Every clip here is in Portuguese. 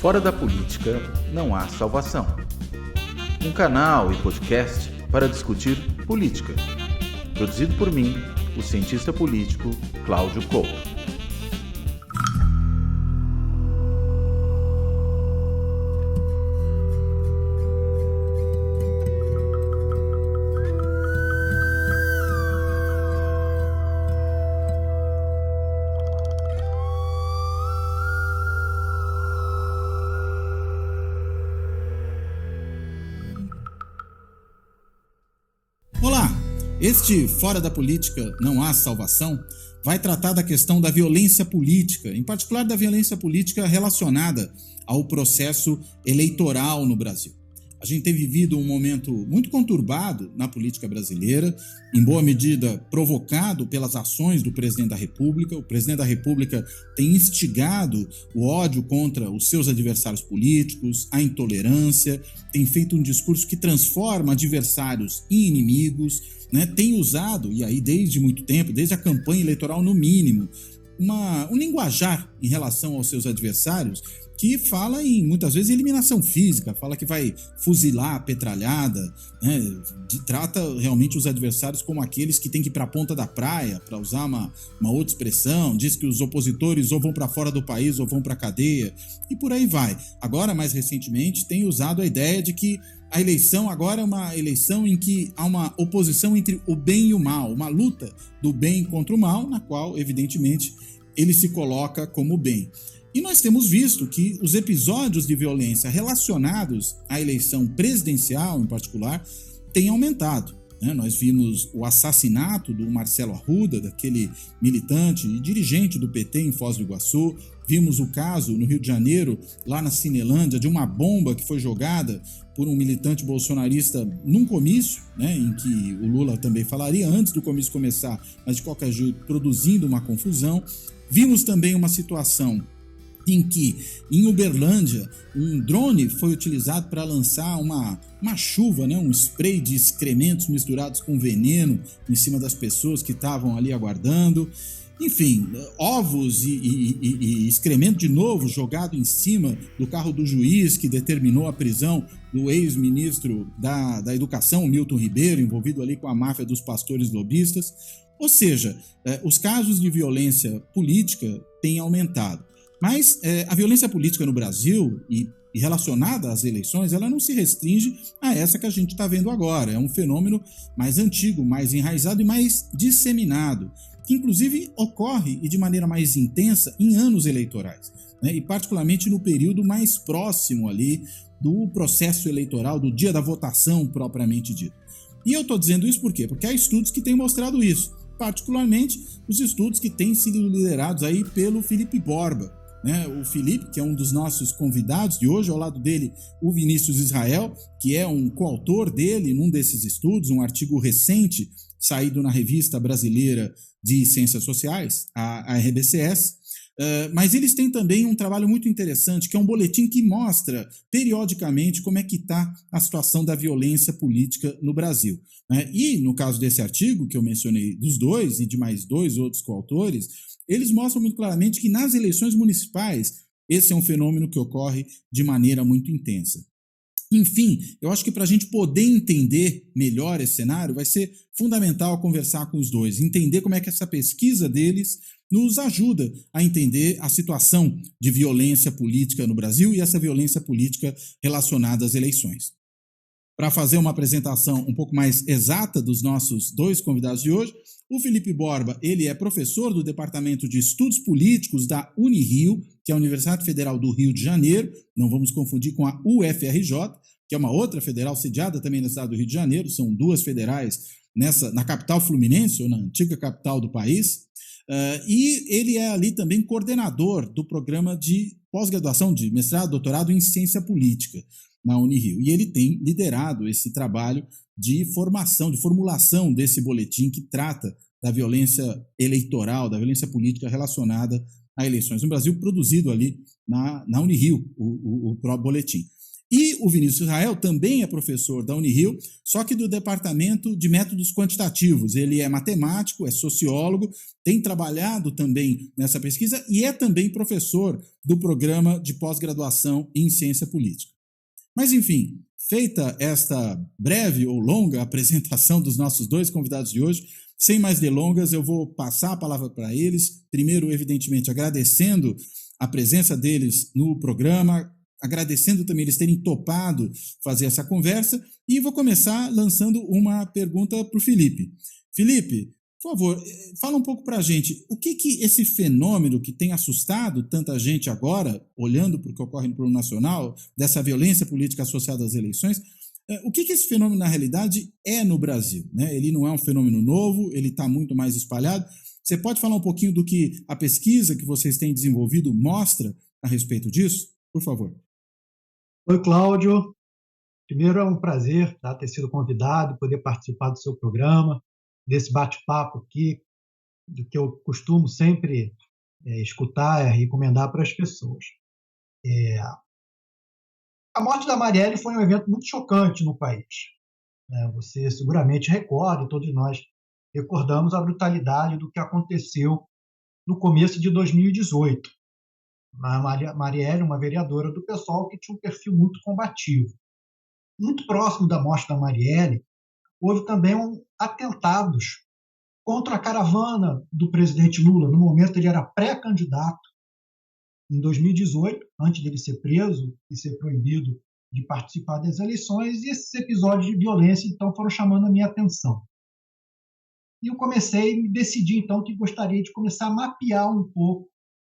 Fora da política não há salvação. Um canal e podcast para discutir política. Produzido por mim, o cientista político Cláudio Couto. Olá, este Fora da Política Não Há Salvação vai tratar da questão da violência política, em particular da violência política relacionada ao processo eleitoral no Brasil. A gente tem vivido um momento muito conturbado na política brasileira, em boa medida provocado pelas ações do presidente da República. O presidente da República tem instigado o ódio contra os seus adversários políticos, a intolerância, tem feito um discurso que transforma adversários em inimigos, né? Tem usado, e aí desde muito tempo, desde a campanha eleitoral no mínimo, um linguajar em relação aos seus adversários que fala em, muitas vezes, eliminação física, fala que vai fuzilar a petralhada, né? Trata realmente os adversários como aqueles que têm que ir para a ponta da praia, para usar uma outra expressão, diz que os opositores ou vão para fora do país ou vão para a cadeia, e por aí vai. Agora, mais recentemente, tem usado a ideia de que a eleição agora é uma eleição em que há uma oposição entre o bem e o mal, uma luta do bem contra o mal, na qual, evidentemente, ele se coloca como bem. E nós temos visto que os episódios de violência relacionados à eleição presidencial, em particular, têm aumentado, né? Nós vimos o assassinato do Marcelo Arruda, daquele militante e dirigente do PT em Foz do Iguaçu. Vimos o caso no Rio de Janeiro, lá na Cinelândia, de uma bomba que foi jogada por um militante bolsonarista num comício, né, em que o Lula também falaria antes do comício começar, mas de qualquer jeito produzindo uma confusão. Vimos também uma situação em que, em Uberlândia, um drone foi utilizado para lançar uma chuva, né, um spray de excrementos misturados com veneno em cima das pessoas que estavam ali aguardando. Enfim, ovos e excremento de novo jogado em cima do carro do juiz que determinou a prisão do ex-ministro da Educação, Milton Ribeiro, envolvido ali com a máfia dos pastores lobistas. Ou seja, os casos de violência política têm aumentado. Mas a violência política no Brasil e relacionada às eleições, ela não se restringe a essa que a gente está vendo agora. É um fenômeno mais antigo, mais enraizado e mais disseminado, que inclusive ocorre e de maneira mais intensa em anos eleitorais, né? E particularmente no período mais próximo ali do processo eleitoral, do dia da votação propriamente dito. E eu estou dizendo isso por quê? Porque há estudos que têm mostrado isso, particularmente os estudos que têm sido liderados aí pelo Felipe Borba, né? O Felipe, que é um dos nossos convidados de hoje, ao lado dele o Vinícius Israel, que é um coautor dele num desses estudos, um artigo recente saído na Revista Brasileira de Ciências Sociais, a RBCS, mas eles têm também um trabalho muito interessante, que é um boletim que mostra periodicamente como é que está a situação da violência política no Brasil, né? E no caso desse artigo, que eu mencionei dos dois e de mais dois outros coautores, eles mostram muito claramente que nas eleições municipais esse é um fenômeno que ocorre de maneira muito intensa. Enfim, eu acho que para a gente poder entender melhor esse cenário, vai ser fundamental conversar com os dois, entender como é que essa pesquisa deles nos ajuda a entender a situação de violência política no Brasil e essa violência política relacionada às eleições. Para fazer uma apresentação um pouco mais exata dos nossos dois convidados de hoje, o Felipe Borba, ele é professor do Departamento de Estudos Políticos da Unirio, que é a Universidade Federal do Rio de Janeiro, não vamos confundir com a UFRJ, que é uma outra federal sediada também no estado do Rio de Janeiro, são duas federais na capital fluminense, ou na antiga capital do país, e ele é ali também coordenador do programa de pós-graduação de mestrado, doutorado em ciência política na Unirio, e ele tem liderado esse trabalho de formulação desse boletim que trata da violência eleitoral, da violência política relacionada a eleições no Brasil, produzido ali na Unirio, o próprio boletim. E E o Vinícius Israel também é professor da Unirio, só que do Departamento de Métodos Quantitativos. Ele é matemático, é sociólogo, tem trabalhado também nessa pesquisa e é também professor do programa de pós-graduação em Ciência Política. Mas, enfim, feita esta breve ou longa apresentação dos nossos dois convidados de hoje, sem mais delongas, eu vou passar a palavra para eles. Primeiro, evidentemente, agradecendo a presença deles no programa, agradecendo também eles terem topado fazer essa conversa, e vou começar lançando uma pergunta para o Felipe. Felipe, por favor, fala um pouco para a gente, o que esse fenômeno que tem assustado tanta gente agora, olhando para o que ocorre no plano nacional, dessa violência política associada às eleições, o que esse fenômeno, na realidade, é no Brasil, né? Ele não é um fenômeno novo, ele está muito mais espalhado. Você pode falar um pouquinho do que a pesquisa que vocês têm desenvolvido mostra a respeito disso? Por favor. Oi, Cláudio. Primeiro, é um prazer ter sido convidado, poder participar do seu programa, desse bate-papo aqui, do que eu costumo sempre escutar e recomendar para as pessoas. A morte da Marielle foi um evento muito chocante no país. Você seguramente recorda, e todos nós recordamos a brutalidade do que aconteceu no começo de 2018. A Marielle, uma vereadora do PSOL que tinha um perfil muito combativo. Muito próximo da morte da Marielle, houve também atentados contra a caravana do presidente Lula. No momento, ele era pré-candidato. Em 2018, antes dele ser preso e ser proibido de participar das eleições, e esses episódios de violência, então, foram chamando a minha atenção. E eu decidi, então, que gostaria de começar a mapear um pouco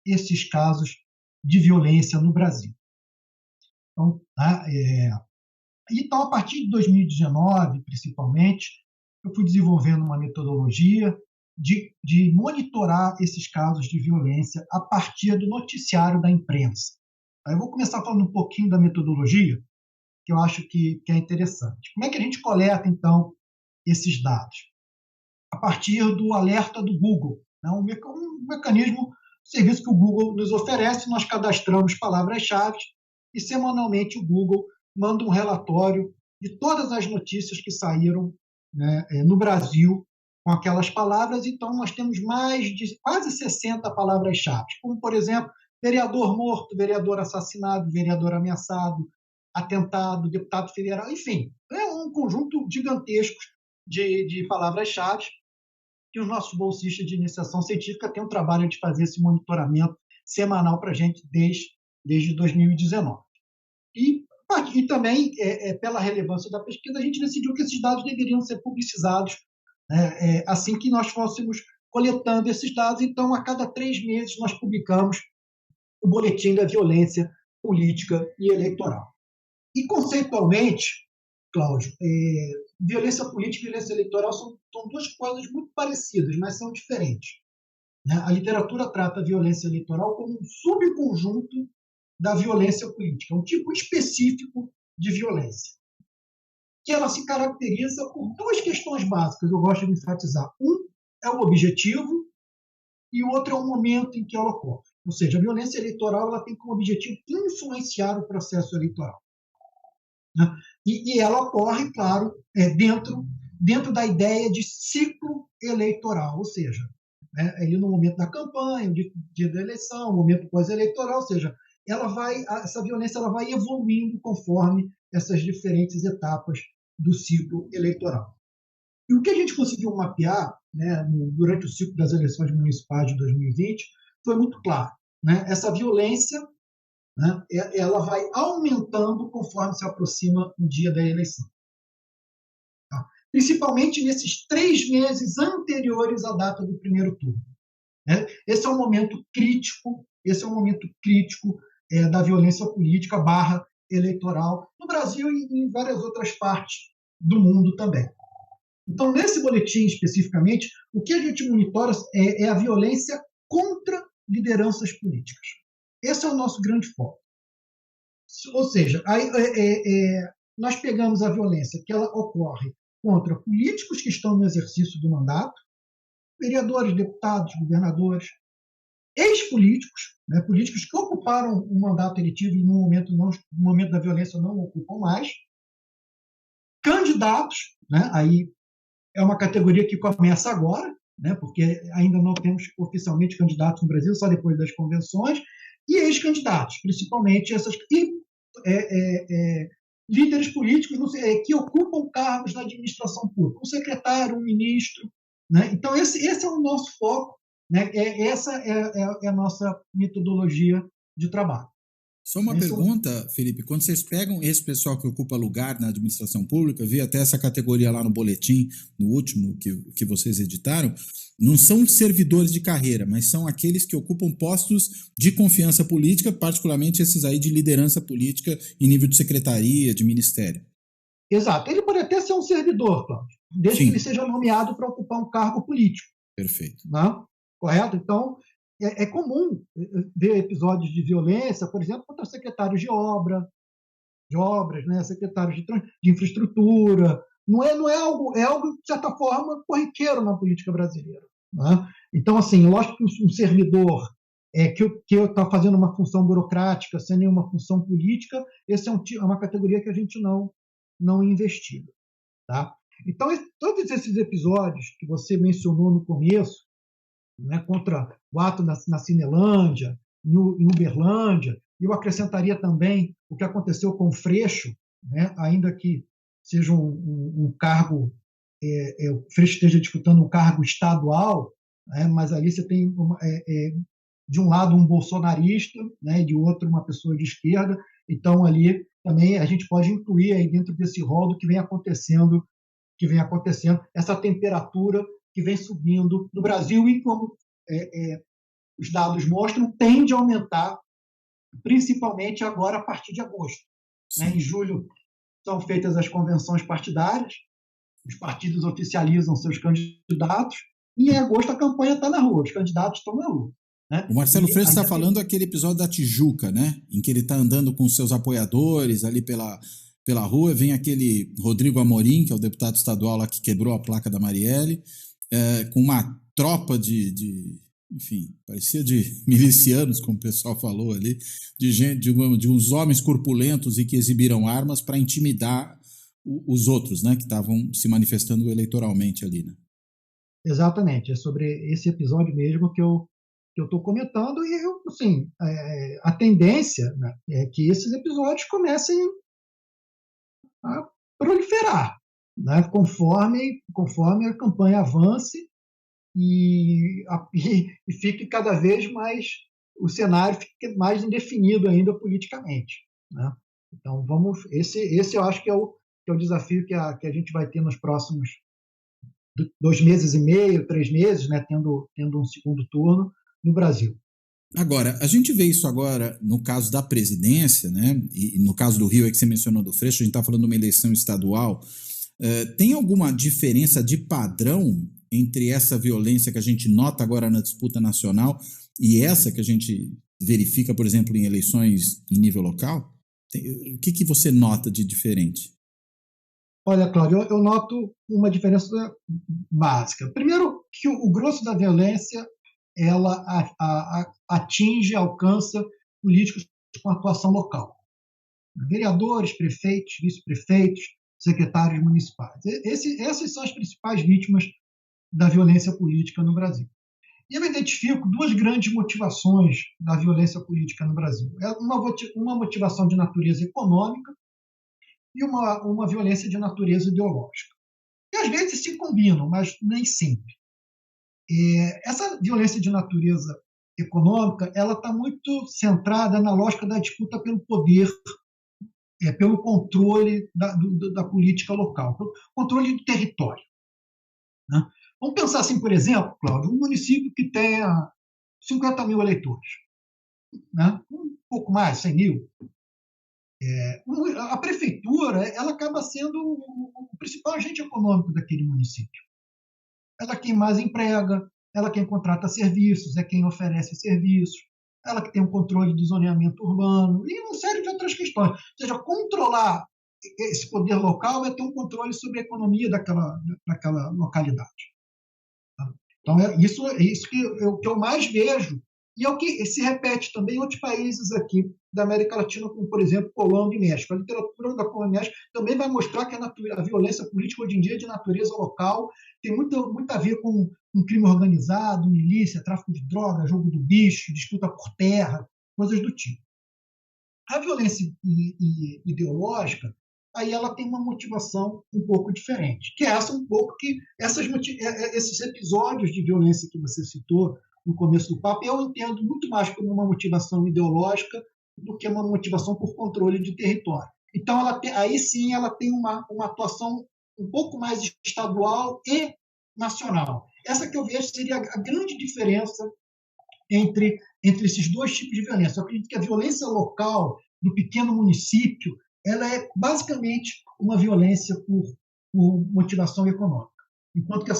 esses casos de violência no Brasil. Então, a partir de 2019, principalmente, eu fui desenvolvendo uma metodologia de monitorar esses casos de violência a partir do noticiário da imprensa. Eu vou começar falando um pouquinho da metodologia, que eu acho que é interessante. Como é que a gente coleta, então, esses dados? A partir do alerta do Google, um mecanismo, serviço que o Google nos oferece. Nós cadastramos palavras-chave e, semanalmente, o Google manda um relatório de todas as notícias que saíram, no Brasil com aquelas palavras. Então, nós temos mais de quase 60 palavras-chave, como, por exemplo, vereador morto, vereador assassinado, vereador ameaçado, atentado, deputado federal, enfim, é um conjunto gigantesco de palavras-chave que os nossos bolsistas de iniciação científica têm o trabalho de fazer esse monitoramento semanal para a gente desde 2019. E também, pela relevância da pesquisa, a gente decidiu que esses dados deveriam ser publicizados assim que nós fôssemos coletando esses dados. Então, a cada 3 meses, nós publicamos o Boletim da Violência Política e Eleitoral. E, conceitualmente, Cláudio, violência política e violência eleitoral são duas coisas muito parecidas, mas são diferentes. A literatura trata a violência eleitoral como um subconjunto da violência política, um tipo específico de violência, que ela se caracteriza por 2 questões básicas, eu gosto de enfatizar. Um é o objetivo e o outro é o momento em que ela ocorre. Ou seja, a violência eleitoral ela tem como objetivo influenciar o processo eleitoral. E ela ocorre, claro, dentro da ideia de ciclo eleitoral, ou seja, ali no momento da campanha, no dia da eleição, no momento pós-eleitoral, ou seja, essa violência ela vai evoluindo conforme essas diferentes etapas do ciclo eleitoral. E o que a gente conseguiu mapear durante o ciclo das eleições municipais de 2020 foi muito claro. Essa violência ela vai aumentando conforme se aproxima o dia da eleição. Principalmente nesses 3 meses anteriores à data do primeiro turno. Esse é um momento crítico, da violência política / eleitoral no Brasil e em várias outras partes do mundo também. Então, nesse boletim especificamente, o que a gente monitora é a violência contra lideranças políticas. Esse é o nosso grande foco. Ou seja, nós pegamos a violência que ela ocorre contra políticos que estão no exercício do mandato, vereadores, deputados, governadores, ex-políticos, né, políticos que ocuparam um mandato eletivo e no momento da violência não ocupam mais, candidatos, né, aí é uma categoria que começa agora, né, porque ainda não temos oficialmente candidatos no Brasil, só depois das convenções, e ex-candidatos, principalmente líderes políticos que ocupam cargos na administração pública, um secretário, um ministro. Né? Então, esse é o nosso foco, né? Essa é a nossa metodologia de trabalho. Só uma pergunta, Felipe, quando vocês pegam esse pessoal que ocupa lugar na administração pública, eu vi até essa categoria lá no boletim, no último que vocês editaram, não são servidores de carreira, mas são aqueles que ocupam postos de confiança política, particularmente esses aí de liderança política em nível de secretaria, de ministério. Exato. Ele pode até ser um servidor, Cláudio, desde que ele seja nomeado para ocupar um cargo político. Perfeito. Né? Correto? Então, é comum ver episódios de violência, por exemplo, contra secretários de obras, né? Secretários de infraestrutura. Não é algo, de certa forma, corriqueiro na política brasileira. Né? Então, assim, lógico que um servidor que está fazendo uma função burocrática sem nenhuma função política, essa é uma categoria que a gente não investiga. Tá? Então, todos esses episódios que você mencionou no começo, né, contra o ato na Cinelândia, em Uberlândia, eu acrescentaria também o que aconteceu com o Freixo, né, ainda que seja um cargo, o Freixo esteja disputando um cargo estadual, né, mas ali você tem, de um lado, um bolsonarista, né, e de outro, uma pessoa de esquerda. Então, ali também a gente pode incluir aí dentro desse rol do que vem acontecendo, essa temperatura que vem subindo no Brasil e, como os dados mostram, tende a aumentar, principalmente agora a partir de agosto. Né? Em julho são feitas as convenções partidárias, os partidos oficializam seus candidatos, e em agosto a campanha está na rua, os candidatos estão na rua. Né? O Marcelo Freixo está falando daquele episódio da Tijuca, né? Em que ele está andando com seus apoiadores ali pela rua, vem aquele Rodrigo Amorim, que é o deputado estadual lá que quebrou a placa da Marielle, com uma tropa enfim, parecia de milicianos, como o pessoal falou ali, de uns homens corpulentos e que exibiram armas para intimidar os outros, né, que estavam se manifestando eleitoralmente ali. Né? Exatamente, é sobre esse episódio mesmo que eu estou comentando, e assim, a tendência, né, é que esses episódios comecem a proliferar, né, conforme a campanha avance e fique cada vez mais, o cenário fique mais indefinido ainda politicamente. Né? Então, esse eu acho que é o desafio que a gente vai ter nos próximos 2 meses e meio, 3 meses, né, tendo um segundo turno no Brasil. Agora, a gente vê isso agora no caso da presidência, né? E no caso do Rio, que você mencionou do Freixo, a gente está falando de uma eleição estadual. Tem alguma diferença de padrão entre essa violência que a gente nota agora na disputa nacional e essa que a gente verifica, por exemplo, em eleições em nível local? O que você nota de diferente? Olha, Cláudio, eu noto uma diferença básica. Primeiro, que o grosso da violência ela atinge, alcança políticos com atuação local. Vereadores, prefeitos, vice-prefeitos, secretários municipais. Essas são as principais vítimas da violência política no Brasil. E eu identifico 2 grandes motivações da violência política no Brasil. Uma motivação de natureza econômica e uma violência de natureza ideológica. E às vezes se combinam, mas nem sempre. Essa violência de natureza econômica ela está muito centrada na lógica da disputa pelo poder, pelo controle da política local, pelo controle do território. Né? Vamos pensar assim, por exemplo, Cláudio, um município que tenha 50 mil eleitores, né? Um pouco mais, 100 mil. A prefeitura ela acaba sendo o principal agente econômico daquele município. Ela é quem mais emprega, ela é quem contrata serviços, é quem oferece serviços, ela que tem o controle do zoneamento urbano e uma série de outras questões. Ou seja, controlar esse poder local é ter um controle sobre a economia daquela localidade. Então, isso que eu mais vejo E é o que se repete também em outros países aqui da América Latina, como, por exemplo, Colômbia e México. A literatura da Colômbia e México também vai mostrar que a violência política hoje em dia é de natureza local, tem muito a ver com crime organizado, milícia, tráfico de drogas, jogo do bicho, disputa por terra, coisas do tipo. A violência ideológica, aí ela tem uma motivação um pouco diferente, que é essa um pouco que esses episódios de violência que você citou no começo do papo, eu entendo muito mais como uma motivação ideológica do que uma motivação por controle de território. Então, aí sim ela tem uma atuação um pouco mais estadual e nacional. Essa que eu vejo seria a grande diferença entre esses dois tipos de violência. Eu acredito que a violência local do pequeno município ela é basicamente uma violência por motivação econômica. Enquanto que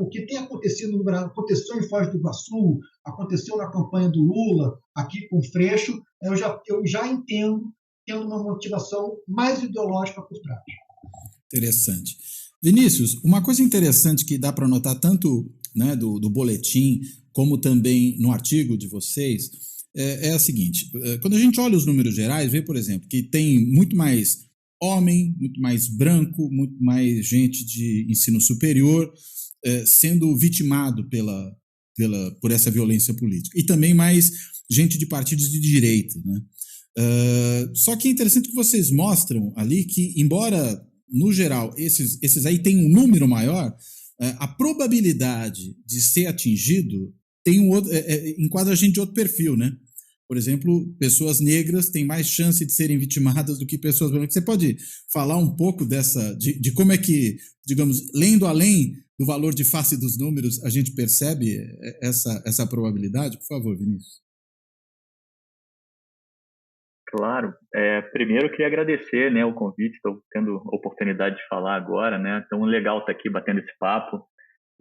o que tem acontecido no Brasil, aconteceu em Foz do Iguaçu, aconteceu na campanha do Lula, aqui com o Freixo, eu já entendo tendo uma motivação mais ideológica por trás. Interessante. Vinícius, uma coisa interessante que dá para notar tanto, né, do boletim como também no artigo de vocês é a seguinte: quando a gente olha os números gerais, vê, por exemplo, que tem muito mais homem, muito mais branco, muito mais gente de ensino superior sendo vitimado por essa violência política. E também mais gente de partidos de direita, né? Só que é interessante que vocês mostram ali que, embora, no geral, esses aí têm um número maior, a probabilidade de ser atingido enquadra a gente de outro perfil, né? Por exemplo, pessoas negras têm mais chance de serem vitimadas do que pessoas brancas. Você pode falar um pouco de como é que, digamos, lendo além do valor de face dos números, a gente percebe essa probabilidade? Por favor, Vinícius. Claro. Primeiro, eu queria agradecer, né, o convite. Estou tendo a oportunidade de falar agora, né? Então, legal estar aqui batendo esse papo.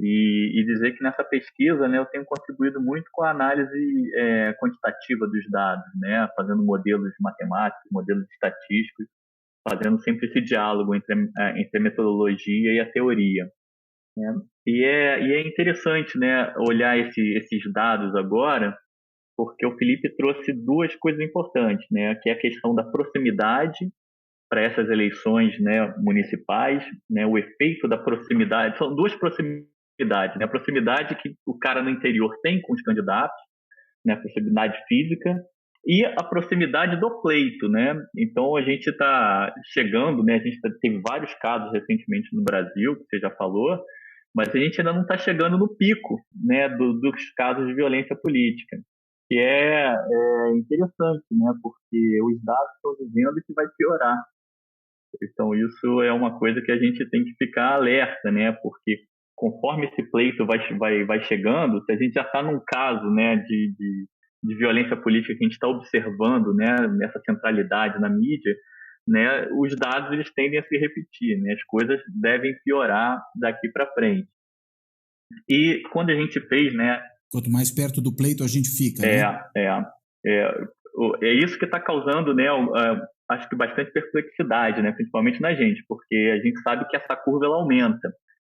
E dizer que nessa pesquisa, né, eu tenho contribuído muito com a análise quantitativa dos dados, né, fazendo modelos matemáticos, modelos estatísticos, fazendo sempre esse diálogo entre a metodologia e a teoria, né? E é interessante, né, olhar esses dados agora, porque o Felipe trouxe duas coisas importantes, né, que é a questão da proximidade para essas eleições, né, municipais, né, o efeito da proximidade. São duas proximidades, né? A proximidade que o cara no interior tem com os candidatos, né? A proximidade física e a proximidade do pleito, né? Então a gente está chegando, né? A gente teve vários casos recentemente no Brasil, que você já falou, mas a gente ainda não está chegando no pico, né? Dos casos de violência política, que é interessante, né? Porque os dados estão dizendo que vai piorar. Então isso é uma coisa que a gente tem que ficar alerta, né? Porque conforme esse pleito vai chegando, se a gente já está num caso, né, de violência política que a gente está observando, né, nessa centralidade na mídia, né, os dados eles tendem a se repetir, né, as coisas devem piorar daqui para frente. E quando a gente fez, né, quanto mais perto do pleito a gente fica, né? É isso que está causando, né, acho que bastante perplexidade, né, principalmente na gente, porque a gente sabe que essa curva ela aumenta.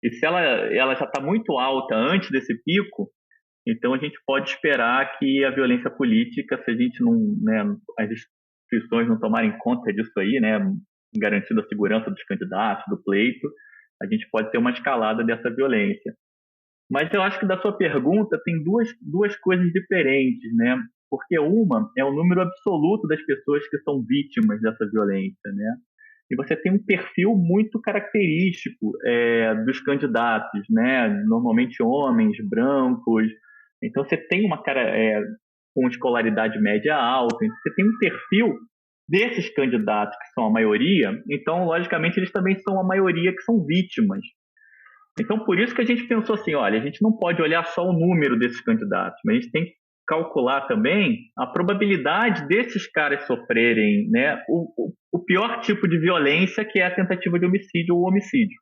E se ela já está muito alta antes desse pico, então a gente pode esperar que a violência política, se a gente não, né, as instituições não tomarem conta disso aí, né, garantindo a segurança dos candidatos, do pleito, a gente pode ter uma escalada dessa violência. Mas eu acho que da sua pergunta tem duas coisas diferentes, né? Porque uma é o número absoluto das pessoas que são vítimas dessa violência, né? E você tem um perfil muito característico dos candidatos, né? Normalmente homens, brancos. Então, você tem uma cara com escolaridade média alta. Então, você tem um perfil desses candidatos que são a maioria. Então, logicamente, eles também são a maioria que são vítimas. Então, por isso que a gente pensou assim, olha, a gente não pode olhar só o número desses candidatos, mas a gente tem que calcular também a probabilidade desses caras sofrerem, né, o pior tipo de violência, que é a tentativa de homicídio ou homicídio.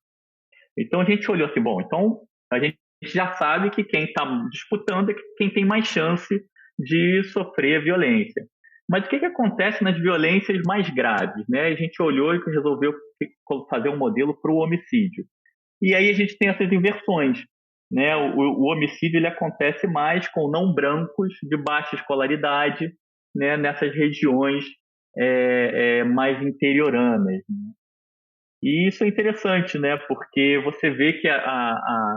Então a gente olhou assim, bom, então a gente já sabe que quem está disputando é quem tem mais chance de sofrer violência. Mas o que acontece nas violências mais graves, né? A gente olhou e resolveu fazer um modelo para o homicídio. E aí a gente tem essas inversões. né, o homicídio ele acontece mais com não brancos de baixa escolaridade, né, nessas regiões mais interioranas, né? E isso é interessante, né, porque você vê que a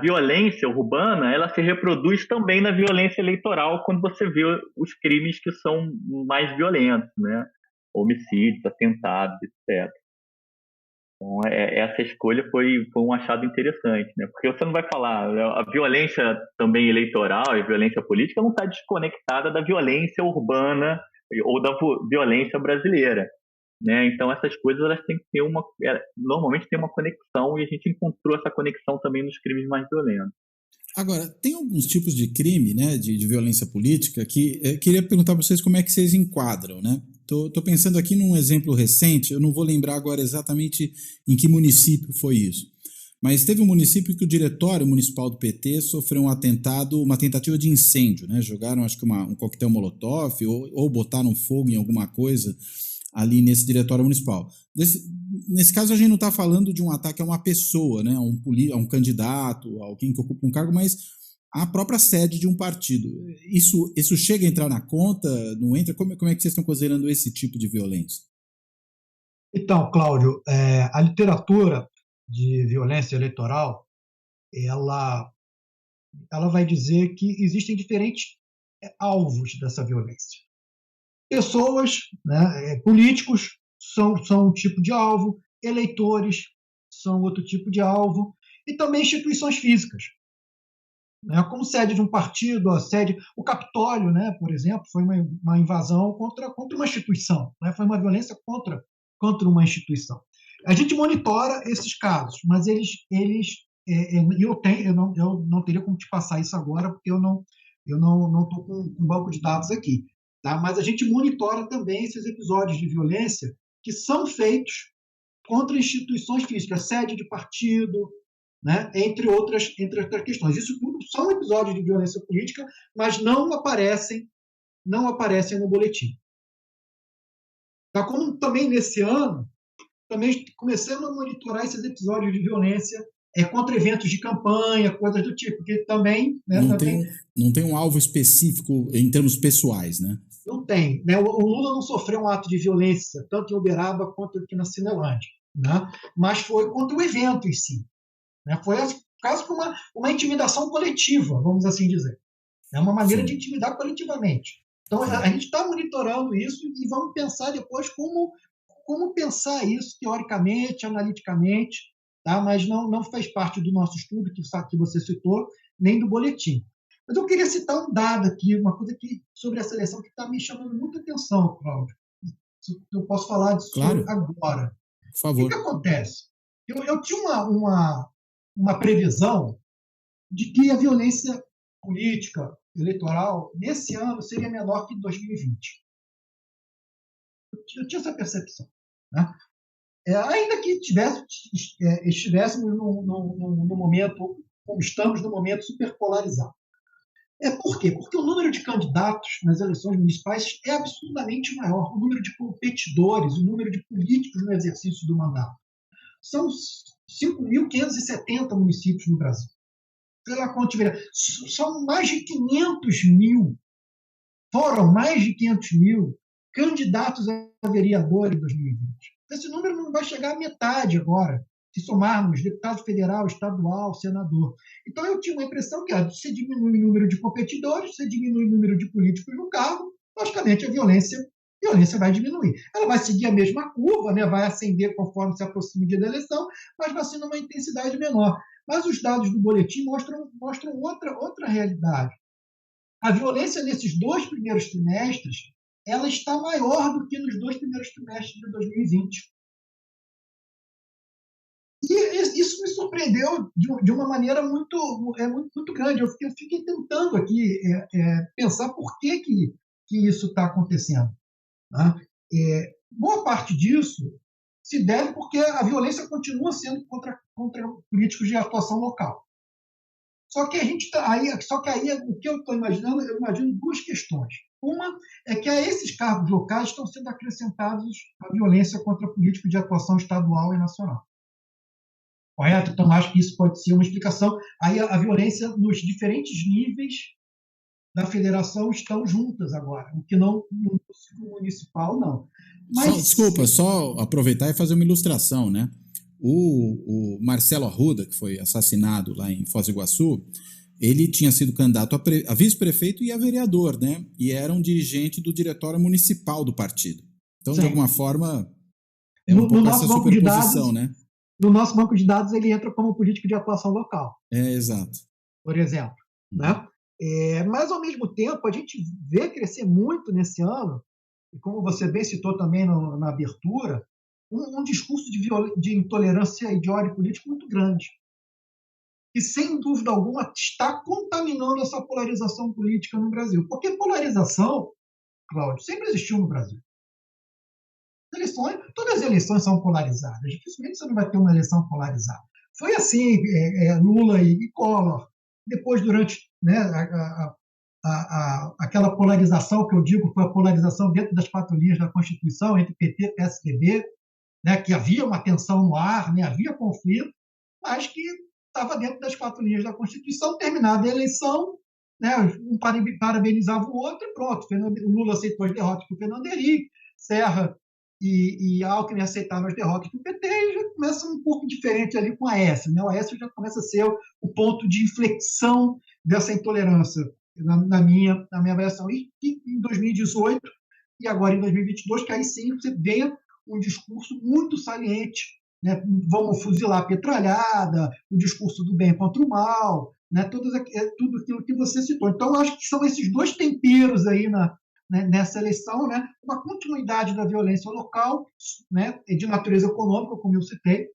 violência urbana ela se reproduz também na violência eleitoral quando você vê os crimes que são mais violentos, né? Homicídios, atentados, etc. Então, essa escolha foi um achado interessante, né? Porque você não vai falar, a violência também eleitoral e violência política não está desconectada da violência urbana ou da violência brasileira, né? Então essas coisas elas têm que ter normalmente tem uma conexão e a gente encontrou essa conexão também nos crimes mais violentos. Agora, tem alguns tipos de crime, né, de violência política que queria perguntar para vocês como é que vocês enquadram, né? Tô pensando aqui num exemplo recente, eu não vou lembrar agora exatamente em que município foi isso, mas teve um município que o diretório municipal do PT sofreu um atentado, uma tentativa de incêndio, né? Jogaram, acho que um coquetel molotov ou botaram fogo em alguma coisa ali nesse diretório municipal. Nesse caso, a gente não está falando de um ataque a uma pessoa, né, a um candidato, a alguém que ocupa um cargo, mas a própria sede de um partido. Isso chega a entrar na conta? Não entra? Como é que vocês estão considerando esse tipo de violência? Então, Cláudio, a literatura de violência eleitoral, ela vai dizer que existem diferentes alvos dessa violência. Pessoas, né, políticos são um tipo de alvo, eleitores são outro tipo de alvo, e também instituições físicas, né, como sede de um partido, o Capitólio, né, por exemplo, foi uma invasão contra uma instituição, né, foi uma violência contra uma instituição. A gente monitora esses casos, mas eu não teria como te passar isso agora, porque eu não estou com um banco de dados aqui. Tá? Mas a gente monitora também esses episódios de violência que são feitos contra instituições físicas, sede de partido, né? entre outras questões. Isso tudo são episódios de violência política, mas não aparecem no boletim. Tá? Como também nesse ano, também começamos a monitorar esses episódios de violência contra eventos de campanha, coisas do tipo, porque também... Né, não tem um alvo específico em termos pessoais, né? Não tem. Né? O Lula não sofreu um ato de violência, tanto em Uberaba quanto aqui na Cinelândia, né? Mas foi contra o evento em si. Né? Foi quase que uma intimidação coletiva, vamos assim dizer. É uma maneira de intimidar coletivamente. Então, a gente está monitorando isso e vamos pensar depois como pensar isso teoricamente, analiticamente, tá? Mas não faz parte do nosso estudo, que você citou, nem do boletim. Mas eu queria citar um dado aqui, uma coisa sobre essa eleição que está me chamando muita atenção, Cláudio. Eu posso falar disso agora. Por favor. O que acontece? Eu tinha uma previsão de que a violência política, eleitoral, nesse ano seria menor que em 2020. Eu tinha essa percepção. Né? Ainda que estivéssemos no momento, como estamos no momento, superpolarizado. Por quê? Porque o número de candidatos nas eleições municipais é absurdamente maior. O número de competidores, o número de políticos no exercício do mandato. São 5.570 municípios no Brasil. Sei lá quanto tiver. São mais de 500 mil. Foram mais de 500 mil candidatos a vereador em 2020. Esse número não vai chegar à metade agora, se somarmos deputado federal, estadual, senador. Então, eu tinha uma impressão que se diminui o número de competidores, se diminui o número de políticos no cargo, logicamente a violência vai diminuir. Ela vai seguir a mesma curva, né? Vai ascender conforme se aproxima o dia da eleição, mas vai ser numa intensidade menor. Mas os dados do boletim mostram outra realidade. A violência nesses 2 primeiros trimestres ela está maior do que nos 2 primeiros trimestres de 2020. E isso me surpreendeu de uma maneira muito grande. Eu fiquei tentando aqui pensar por que isso está acontecendo. Né? Boa parte disso se deve porque a violência continua sendo contra políticos de atuação local. Só que aí o que eu estou imaginando, eu imagino 2 questões. Uma é que a esses cargos locais estão sendo acrescentados a violência contra políticos de atuação estadual e nacional. correto? Então, acho que isso pode ser uma explicação. Aí a violência nos diferentes níveis da federação estão juntas agora, o que não no ciclo municipal, não. Mas, desculpa, só aproveitar e fazer uma ilustração, né? O Marcelo Arruda, que foi assassinado lá em Foz do Iguaçu, ele tinha sido candidato a vice-prefeito e a vereador, né? E era um dirigente do diretório municipal do partido. Então, sim, de alguma forma, é um pouco essa superposição, né? No nosso banco de dados, ele entra como político de atuação local. Exato. Por exemplo, né? Mas, ao mesmo tempo, a gente vê crescer muito nesse ano, e como você bem citou também na abertura, um discurso de intolerância e de ódio político muito grande. E, sem dúvida alguma, está contaminando essa polarização política no Brasil. Porque polarização, Cláudio, sempre existiu no Brasil. Todas as eleições são polarizadas. Dificilmente você não vai ter uma eleição polarizada. Foi assim, Lula e Collor. Depois, durante, né, aquela polarização que eu digo, foi a polarização dentro das 4 linhas da Constituição, entre PT e PSDB, né, que havia uma tensão no ar, né, havia conflito, mas que estava dentro das 4 linhas da Constituição. Terminada a eleição, né, um parabenizava o outro e pronto. O Lula aceitou as derrotas para o Fernando Henrique, Serra e Alckmin aceitaram as derrotas do PT, e já começa um pouco diferente ali com a Aécio, né? O Aécio já começa a ser o ponto de inflexão dessa intolerância, na minha avaliação. E em 2018 e agora em 2022, que aí sim você vê um discurso muito saliente, né? Vamos fuzilar a petralhada, o discurso do bem contra o mal, né? Tudo aquilo que você citou. Então, eu acho que são esses 2 temperos aí nessa eleição, né? Uma continuidade da violência local, né? De natureza econômica, como eu citei,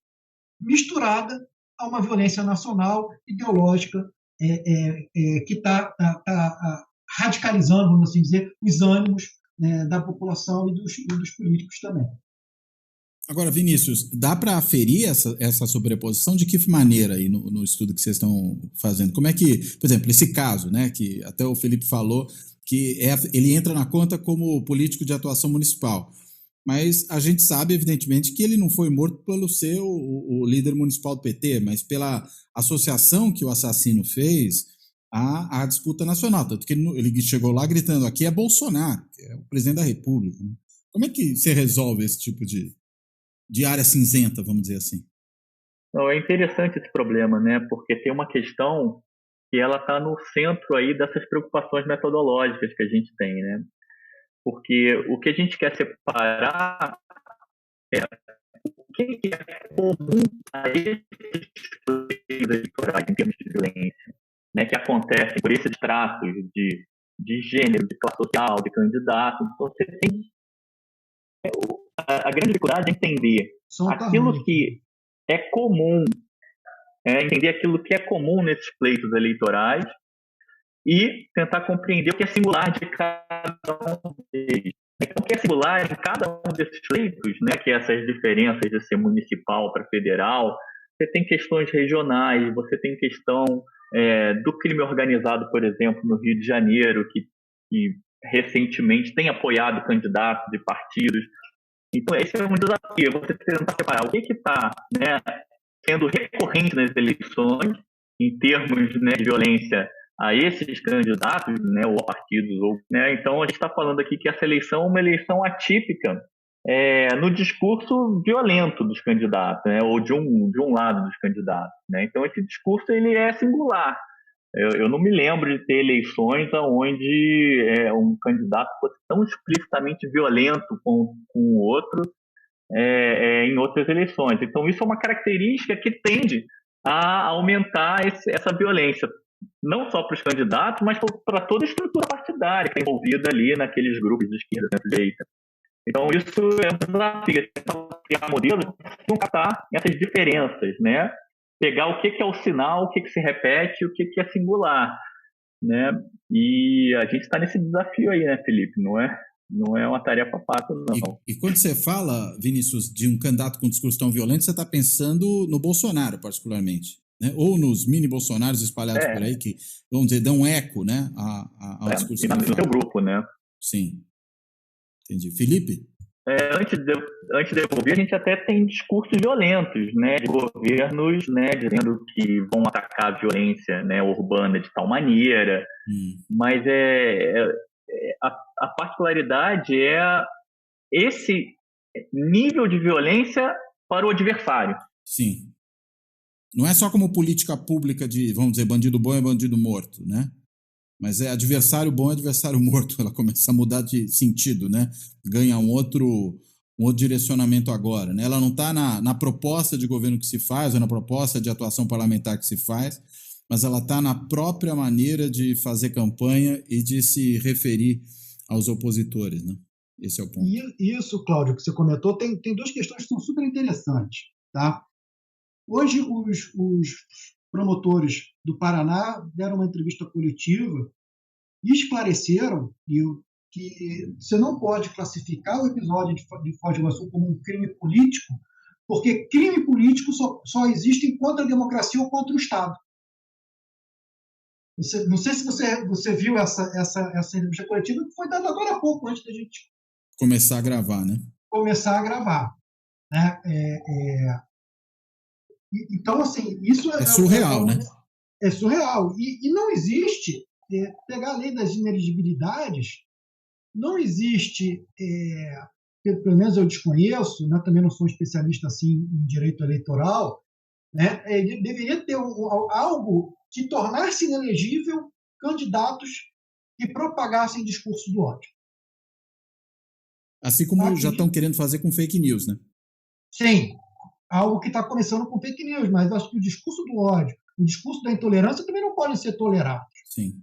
misturada a uma violência nacional, ideológica, que está radicalizando, vamos assim dizer, os ânimos, né, da população e dos políticos também. Agora, Vinícius, dá para aferir essa sobreposição de que maneira aí no estudo que vocês estão fazendo? Como é que, por exemplo, esse caso, né, que até o Felipe falou, que ele entra na conta como político de atuação municipal, mas a gente sabe, evidentemente, que ele não foi morto pelo ser o líder municipal do PT, mas pela associação que o assassino fez à disputa nacional, tanto que ele chegou lá gritando, aqui é Bolsonaro, que é o presidente da República. Né? Como é que você resolve esse tipo de área cinzenta, vamos dizer assim? Não, é interessante esse problema, né? Porque tem uma questão que ela está no centro aí dessas preocupações metodológicas que a gente tem, né? Porque o que a gente quer separar é o que é comum a esses eleitorais em termos de violência, né? Que acontecem por esses traços de gênero, de classe social, de candidato. Então, você tem a grande dificuldade é entender aquilo que é comum, entender aquilo que é comum nesses pleitos eleitorais e tentar compreender o que é singular de cada um deles. Então, o que é singular em cada um desses pleitos, né, que é essas diferenças de ser municipal para federal, você tem questões regionais, você tem questão do crime organizado, por exemplo, no Rio de Janeiro, que recentemente tem apoiado candidatos de partidos. Então, esse é um desafio, você tentar separar o que está, né, sendo recorrente nas eleições, em termos, né, de violência a esses candidatos, né, ou a partidos. Né, então, a gente está falando aqui que essa eleição é uma eleição atípica no discurso violento dos candidatos, né, ou de um lado dos candidatos. Né. Então, esse discurso ele é singular. Eu não me lembro de ter eleições onde um candidato fosse tão explicitamente violento com o outro em outras eleições. Então, isso é uma característica que tende a aumentar essa violência, não só para os candidatos, mas para toda a estrutura partidária que é envolvida ali naqueles grupos de esquerda e direita. Então, isso é um desafio, criar modelos que vão captar essas diferenças, né? Pegar o que é o sinal, o que se repete, o que é singular, né? E a gente está nesse desafio aí, né, Felipe? Não é uma tarefa fácil, não. E quando você fala, Vinícius, de um candidato com discurso tão violento, você está pensando no Bolsonaro, particularmente, né? Ou nos mini-Bolsonaros espalhados por aí, que, vamos dizer, dão eco, né, ao discurso. No seu grupo, né? Sim. Entendi. Felipe? antes de eu ouvir, a gente até tem discursos violentos, né, de governos, né, dizendo que vão atacar a violência, né, urbana de tal maneira, mas a particularidade é esse nível de violência para o adversário. Sim. Não é só como política pública de, vamos dizer, bandido bom é bandido morto, né? Mas é adversário bom é adversário morto. Ela começa a mudar de sentido, né? Ganha um outro direcionamento agora, né? Ela não está na proposta de governo que se faz, ou na proposta de atuação parlamentar que se faz, mas ela está na própria maneira de fazer campanha e de se referir aos opositores, né? Esse é o ponto. E isso, Cláudio, que você comentou, tem duas questões que são super interessantes, tá? Hoje, os promotores do Paraná deram uma entrevista coletiva e esclareceram que você não pode classificar o episódio de Foz do Iguaçu como um crime político, porque crime político só existe contra a democracia ou contra o Estado. Não sei se você viu essa entrevista coletiva, que foi dada agora há pouco, antes da gente começar a gravar, né? Começar a gravar, né? Então, assim, isso é surreal, né? É surreal. E não existe, pegar a lei das ineligibilidades, não existe, pelo menos eu desconheço, né, também não sou especialista assim, em direito eleitoral, né, deveria ter algo que tornasse inelegível candidatos que propagassem discurso do ódio. Assim como já estão querendo fazer com fake news, né? Sim. Algo que está começando com fake news, mas acho que o discurso do ódio, o discurso da intolerância também não podem ser tolerados. Sim.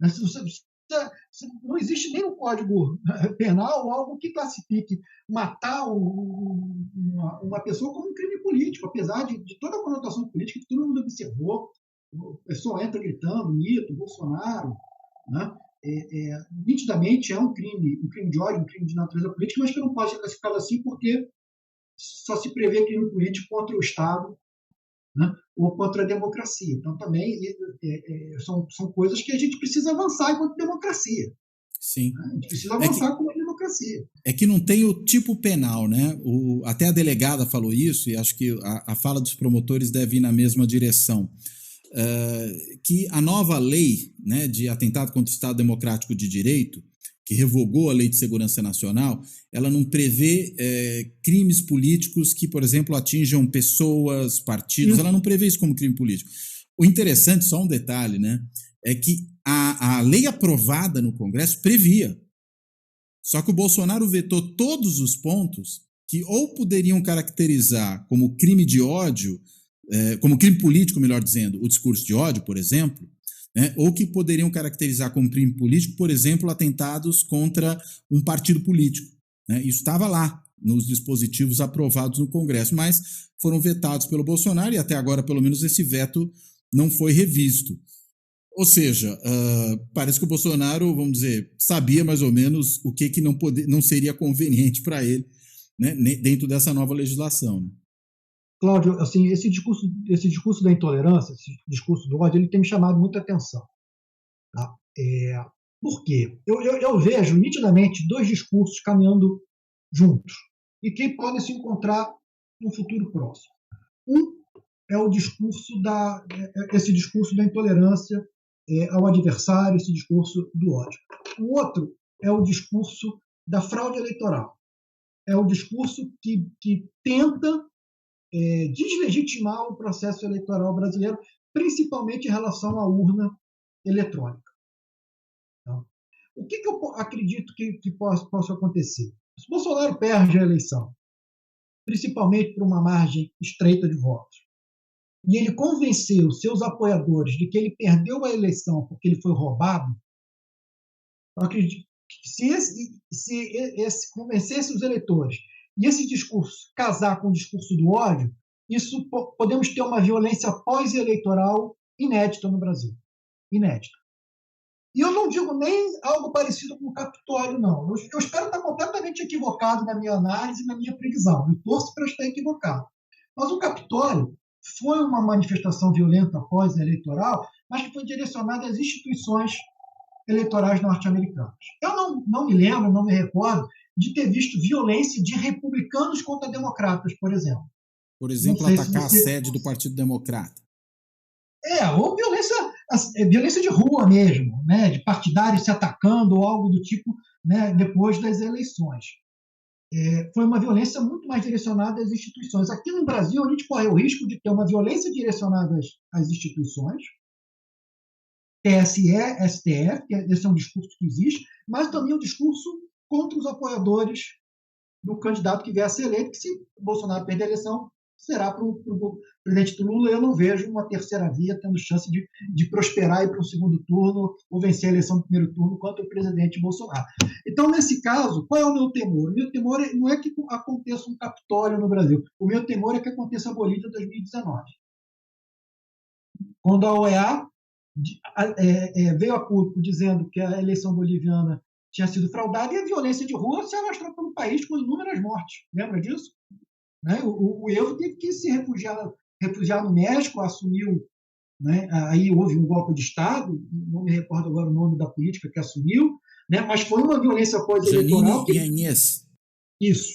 Não existe nem no Código Penal algo que classifique matar uma pessoa como um crime político, apesar de toda a conotação política que todo mundo observou. A pessoa entra gritando, mito, Bolsonaro, né? Nitidamente é um crime de ódio, um crime de natureza política, mas que não pode ser classificado assim porque só se prevê crime político contra o Estado, né, ou contra a democracia. Então, também são coisas que a gente precisa avançar enquanto democracia. Sim. Né? A gente precisa avançar como democracia. É que não tem o tipo penal, né? Até a delegada falou isso, e acho que a fala dos promotores deve ir na mesma direção. Que a nova lei, né, de atentado contra o Estado Democrático de Direito, que revogou a Lei de Segurança Nacional, ela não prevê crimes políticos que, por exemplo, atinjam pessoas, partidos, ela não prevê isso como crime político. O interessante, só um detalhe, né, é que a lei aprovada no Congresso previa, só que o Bolsonaro vetou todos os pontos que ou poderiam caracterizar como crime de ódio, como crime político, melhor dizendo, o discurso de ódio, por exemplo, né, ou que poderiam caracterizar como crime político, por exemplo, atentados contra um partido político. Né? Isso estava lá, nos dispositivos aprovados no Congresso, mas foram vetados pelo Bolsonaro e até agora, pelo menos, esse veto não foi revisto. Ou seja, parece que o Bolsonaro, vamos dizer, sabia mais ou menos o que não seria conveniente para ele, né, dentro dessa nova legislação. Né? Cláudio, assim, esse discurso da intolerância, esse discurso do ódio, ele tem me chamado muita atenção. Tá? Por quê? Eu vejo nitidamente dois discursos caminhando juntos e que podem se encontrar no futuro próximo. Um é esse discurso da intolerância ao adversário, esse discurso do ódio. O outro é o discurso da fraude eleitoral. É o discurso que tenta deslegitimar o processo eleitoral brasileiro, principalmente em relação à urna eletrônica. Então, o que eu acredito que possa acontecer? Se Bolsonaro perde a eleição, principalmente por uma margem estreita de votos, e ele convenceu seus apoiadores de que ele perdeu a eleição porque ele foi roubado, eu acredito que se convencesse os eleitores e esse discurso casar com o discurso do ódio, isso podemos ter uma violência pós-eleitoral inédita no Brasil. Inédita. E eu não digo nem algo parecido com o Capitólio, não. Eu espero estar completamente equivocado na minha análise, na minha previsão. Eu torço para estar equivocado. Mas o Capitólio foi uma manifestação violenta pós-eleitoral, mas que foi direcionada às instituições eleitorais norte-americanas. Eu não me lembro, não me recordo de ter visto violência de republicanos contra democratas, por exemplo. Por exemplo, atacar a sede do Partido Democrata. Ou violência de rua mesmo, né, de partidários se atacando ou algo do tipo, né, depois das eleições. Foi uma violência muito mais direcionada às instituições. Aqui no Brasil, a gente corre o risco de ter uma violência direcionada às instituições, TSE, STF, esse é um discurso que existe, mas também um discurso contra os apoiadores do candidato que vier a ser eleito, que se Bolsonaro perder a eleição, será para o presidente Lula. Eu não vejo uma terceira via tendo chance de prosperar e ir para um segundo turno ou vencer a eleição do primeiro turno contra o presidente Bolsonaro. Então, nesse caso, qual é o meu temor? O meu temor não é que aconteça um Capitólio no Brasil. O meu temor é que aconteça a Bolívia 2019. Quando a OEA veio a público dizendo que a eleição boliviana tinha sido fraudada e a violência de rua se alastrou pelo país com inúmeras mortes. Lembra disso? Né? O Evo teve que se refugiar no México, assumiu, né? Aí houve um golpe de Estado, não me recordo agora o nome da política que assumiu, né? Mas foi uma violência pós-eleitoral. Isso.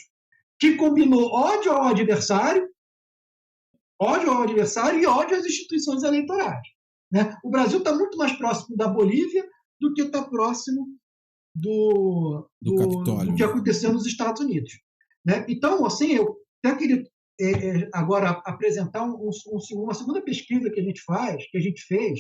Que combinou ódio ao adversário e ódio às instituições eleitorais. Né? O Brasil está muito mais próximo da Bolívia do que está próximo do que aconteceu nos Estados Unidos. Né? Então, assim, eu até queria agora apresentar uma segunda pesquisa que a gente fez,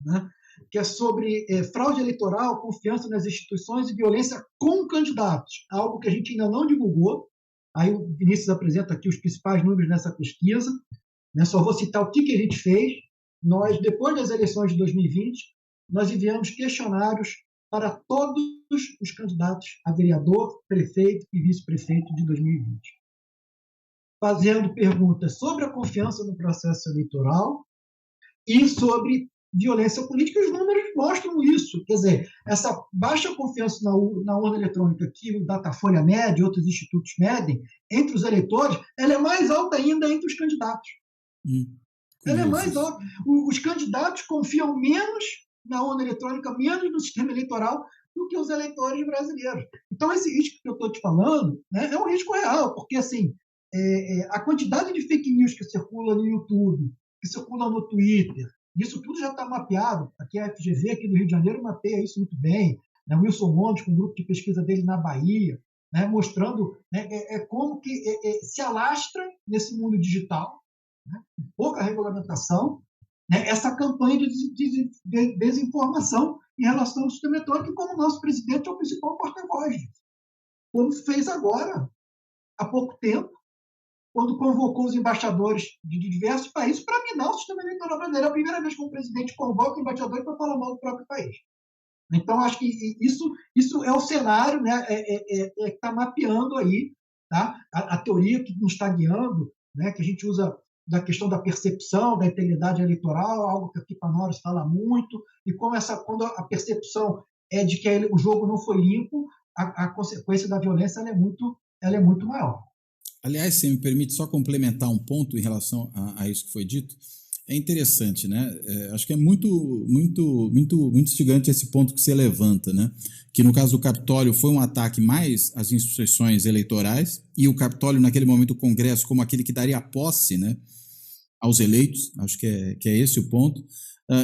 né? Que é sobre fraude eleitoral, confiança nas instituições e violência com candidatos, algo que a gente ainda não divulgou. Aí o Vinícius apresenta aqui os principais números nessa pesquisa, né? Só vou citar o que a gente fez. Nós, depois das eleições de 2020, nós enviamos questionários para todos os candidatos a vereador, prefeito e vice-prefeito de 2020, fazendo perguntas sobre a confiança no processo eleitoral e sobre violência política. Os números mostram isso. Quer dizer, essa baixa confiança na urna eletrônica que o Datafolha mede e outros institutos medem entre os eleitores, ela é mais alta ainda entre os candidatos. Ela é mais alta. Os candidatos confiam menos na urna eletrônica, menos no sistema eleitoral do que os eleitores brasileiros. Então, esse risco que eu estou te falando, né, é um risco real, porque assim, a quantidade de fake news que circula no YouTube, que circula no Twitter, isso tudo já está mapeado. Aqui a FGV, aqui do Rio de Janeiro, mapeia isso muito bem. Né? Wilson Montes, com um grupo de pesquisa dele na Bahia, né, mostrando, né, como que se alastra nesse mundo digital, né, com pouca regulamentação, né, essa campanha de desinformação em relação ao sistema eletrônico, e como o nosso presidente é o principal porta-voz, como fez agora, há pouco tempo, quando convocou os embaixadores de diversos países para minar o sistema eleitoral brasileiro. É a primeira vez que um presidente convoca embaixadores para falar mal do próprio país. Então, acho que isso é o cenário, né, que está mapeando aí, tá? A teoria que nos está guiando, né, que a gente usa da questão da percepção, da integridade eleitoral, algo que aqui Panoros fala muito, e como quando a percepção é de que o jogo não foi limpo, a consequência da violência ela é muito maior. Aliás, se me permite só complementar um ponto em relação a isso que foi dito, é interessante, né? Acho que é muito instigante esse ponto que você levanta, né? Que no caso do Capitólio foi um ataque mais às instituições eleitorais, e o Capitólio, naquele momento, o Congresso, como aquele que daria posse, né, aos eleitos. Acho que é esse o ponto.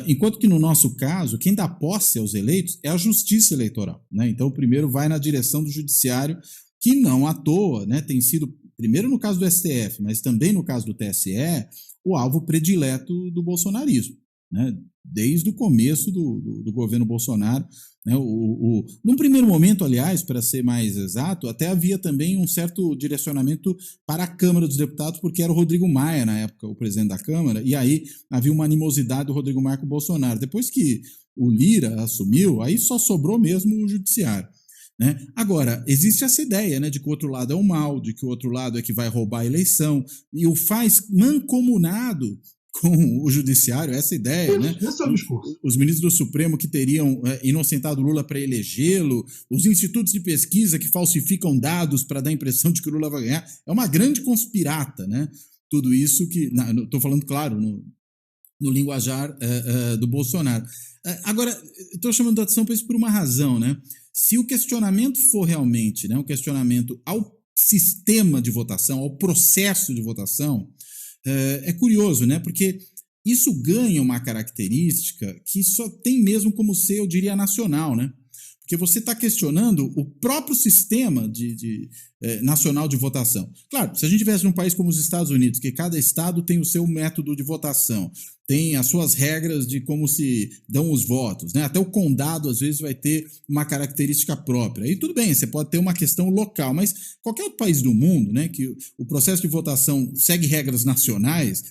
Enquanto que no nosso caso, quem dá posse aos eleitos é a Justiça Eleitoral, né? Então, o primeiro vai na direção do Judiciário, que não à toa, né, tem sido, primeiro no caso do STF, mas também no caso do TSE, o alvo predileto do bolsonarismo, né? Desde o começo do governo Bolsonaro. Né? Num primeiro momento, aliás, para ser mais exato, até havia também um certo direcionamento para a Câmara dos Deputados, porque era o Rodrigo Maia, na época, o presidente da Câmara, e aí havia uma animosidade do Rodrigo Maia com o Bolsonaro. Depois que o Lira assumiu, aí só sobrou mesmo o Judiciário. Né? Agora, existe essa ideia, né, de que o outro lado é o mal, de que o outro lado é que vai roubar a eleição, e o faz mancomunado com o Judiciário, essa ideia. Né? Esse é o discurso. Os ministros do Supremo que teriam inocentado Lula para elegê-lo, os institutos de pesquisa que falsificam dados para dar a impressão de que o Lula vai ganhar, é uma grande conspirata, né? Tudo isso que... Estou falando, claro, no linguajar do Bolsonaro. Agora, estou chamando a atenção para isso por uma razão, né? Se o questionamento for realmente, né, um questionamento ao sistema de votação, ao processo de votação, é curioso, né? Porque isso ganha uma característica que só tem mesmo como ser, eu diria, nacional, né? Porque você está questionando o próprio sistema nacional de votação. Claro, se a gente tivesse num país como os Estados Unidos, que cada estado tem o seu método de votação, tem as suas regras de como se dão os votos, né? Até o condado, às vezes, vai ter uma característica própria. Aí tudo bem, você pode ter uma questão local, mas qualquer outro país do mundo, né, que o processo de votação segue regras nacionais,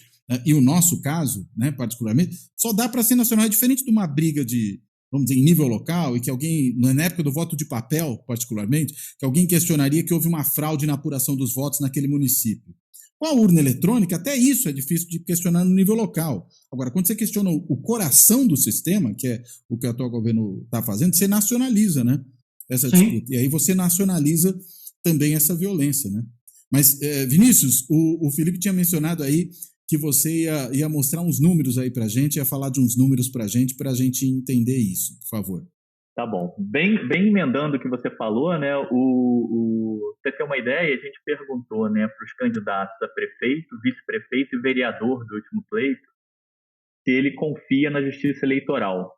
e o nosso caso, né, particularmente, só dá para ser nacional. É diferente de uma briga de, vamos dizer, em nível local, e que alguém, na época do voto de papel, particularmente, que alguém questionaria que houve uma fraude na apuração dos votos naquele município. Com a urna eletrônica, até isso é difícil de questionar no nível local. Agora, quando você questiona o coração do sistema, que é o que o atual governo está fazendo, você nacionaliza, né, essa disputa. E aí você nacionaliza também essa violência, né? Mas, Vinícius, o Felipe tinha mencionado aí que você ia mostrar uns números aí para a gente, ia falar de uns números para a gente entender isso, por favor. Tá bom. Bem emendando o que você falou, né? Você tem uma ideia, a gente perguntou, né, para os candidatos a prefeito, vice-prefeito e vereador do último pleito, se ele confia na justiça eleitoral.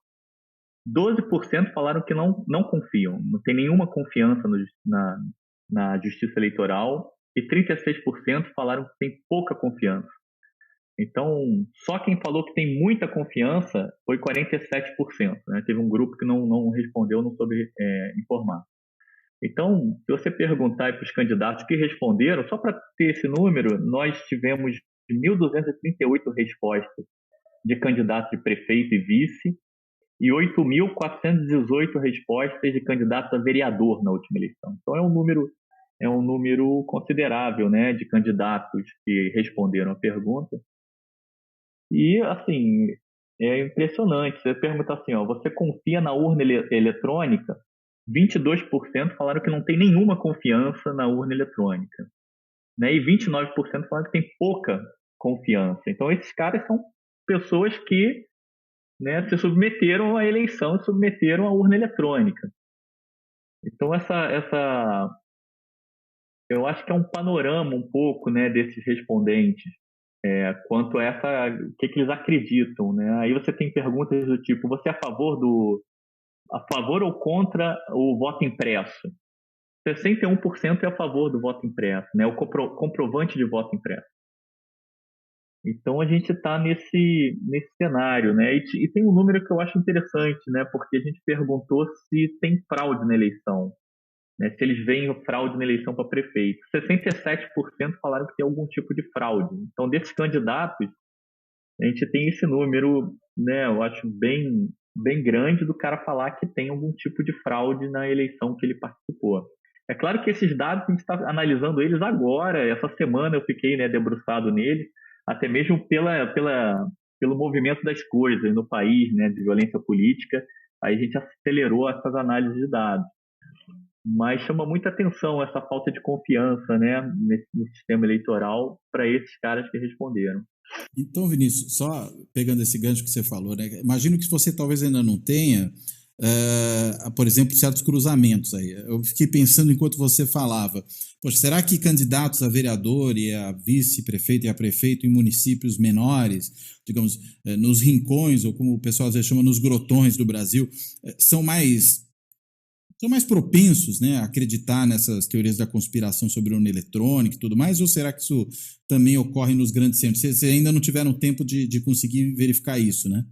12% falaram que não confiam, não tem nenhuma confiança na justiça eleitoral, e 36% falaram que tem pouca confiança. Então, só quem falou que tem muita confiança foi 47%. Né? Teve um grupo que não respondeu, não soube informar. Então, se você perguntar para os candidatos que responderam, só para ter esse número, nós tivemos 1.238 respostas de candidatos de prefeito e vice e 8.418 respostas de candidatos a vereador na última eleição. Então, é um número considerável, né, de candidatos que responderam a pergunta. E, assim, é impressionante. Você pergunta assim, você confia na urna eletrônica? 22% falaram que não tem nenhuma confiança na urna eletrônica. Né? E 29% falaram que tem pouca confiança. Então, esses caras são pessoas que, né, se submeteram à eleição e submeteram à urna eletrônica. Então, eu acho que é um panorama um pouco, né, desses respondentes. Quanto a o que eles acreditam, né? Aí você tem perguntas do tipo: você é a favor ou contra o voto impresso? 61% é a favor do voto impresso, né? O comprovante de voto impresso. Então a gente está nesse cenário, né? E tem um número que eu acho interessante, né? Porque a gente perguntou se tem fraude na eleição. Se eles veem fraude na eleição para prefeito. 67% falaram que tem algum tipo de fraude. Então, desses candidatos, a gente tem esse número, né, eu acho bem grande do cara falar que tem algum tipo de fraude na eleição que ele participou. É claro que esses dados a gente está analisando eles agora. Essa semana eu fiquei, né, debruçado neles, até mesmo pelo movimento das coisas no país, né, de violência política. Aí a gente acelerou essas análises de dados. Mas chama muita atenção essa falta de confiança, né, no sistema eleitoral para esses caras que responderam. Então, Vinícius, só pegando esse gancho que você falou, né, imagino que você talvez ainda não tenha, por exemplo, certos cruzamentos aí. Eu fiquei pensando enquanto você falava, poxa, será que candidatos a vereador e a vice-prefeito e a prefeito em municípios menores, digamos, nos rincões, ou como o pessoal às vezes chama, nos grotões do Brasil, são mais propensos, né, a acreditar nessas teorias da conspiração sobre urna eletrônica e tudo mais, ou será que isso também ocorre nos grandes centros? Vocês ainda não tiveram tempo de conseguir verificar isso, né?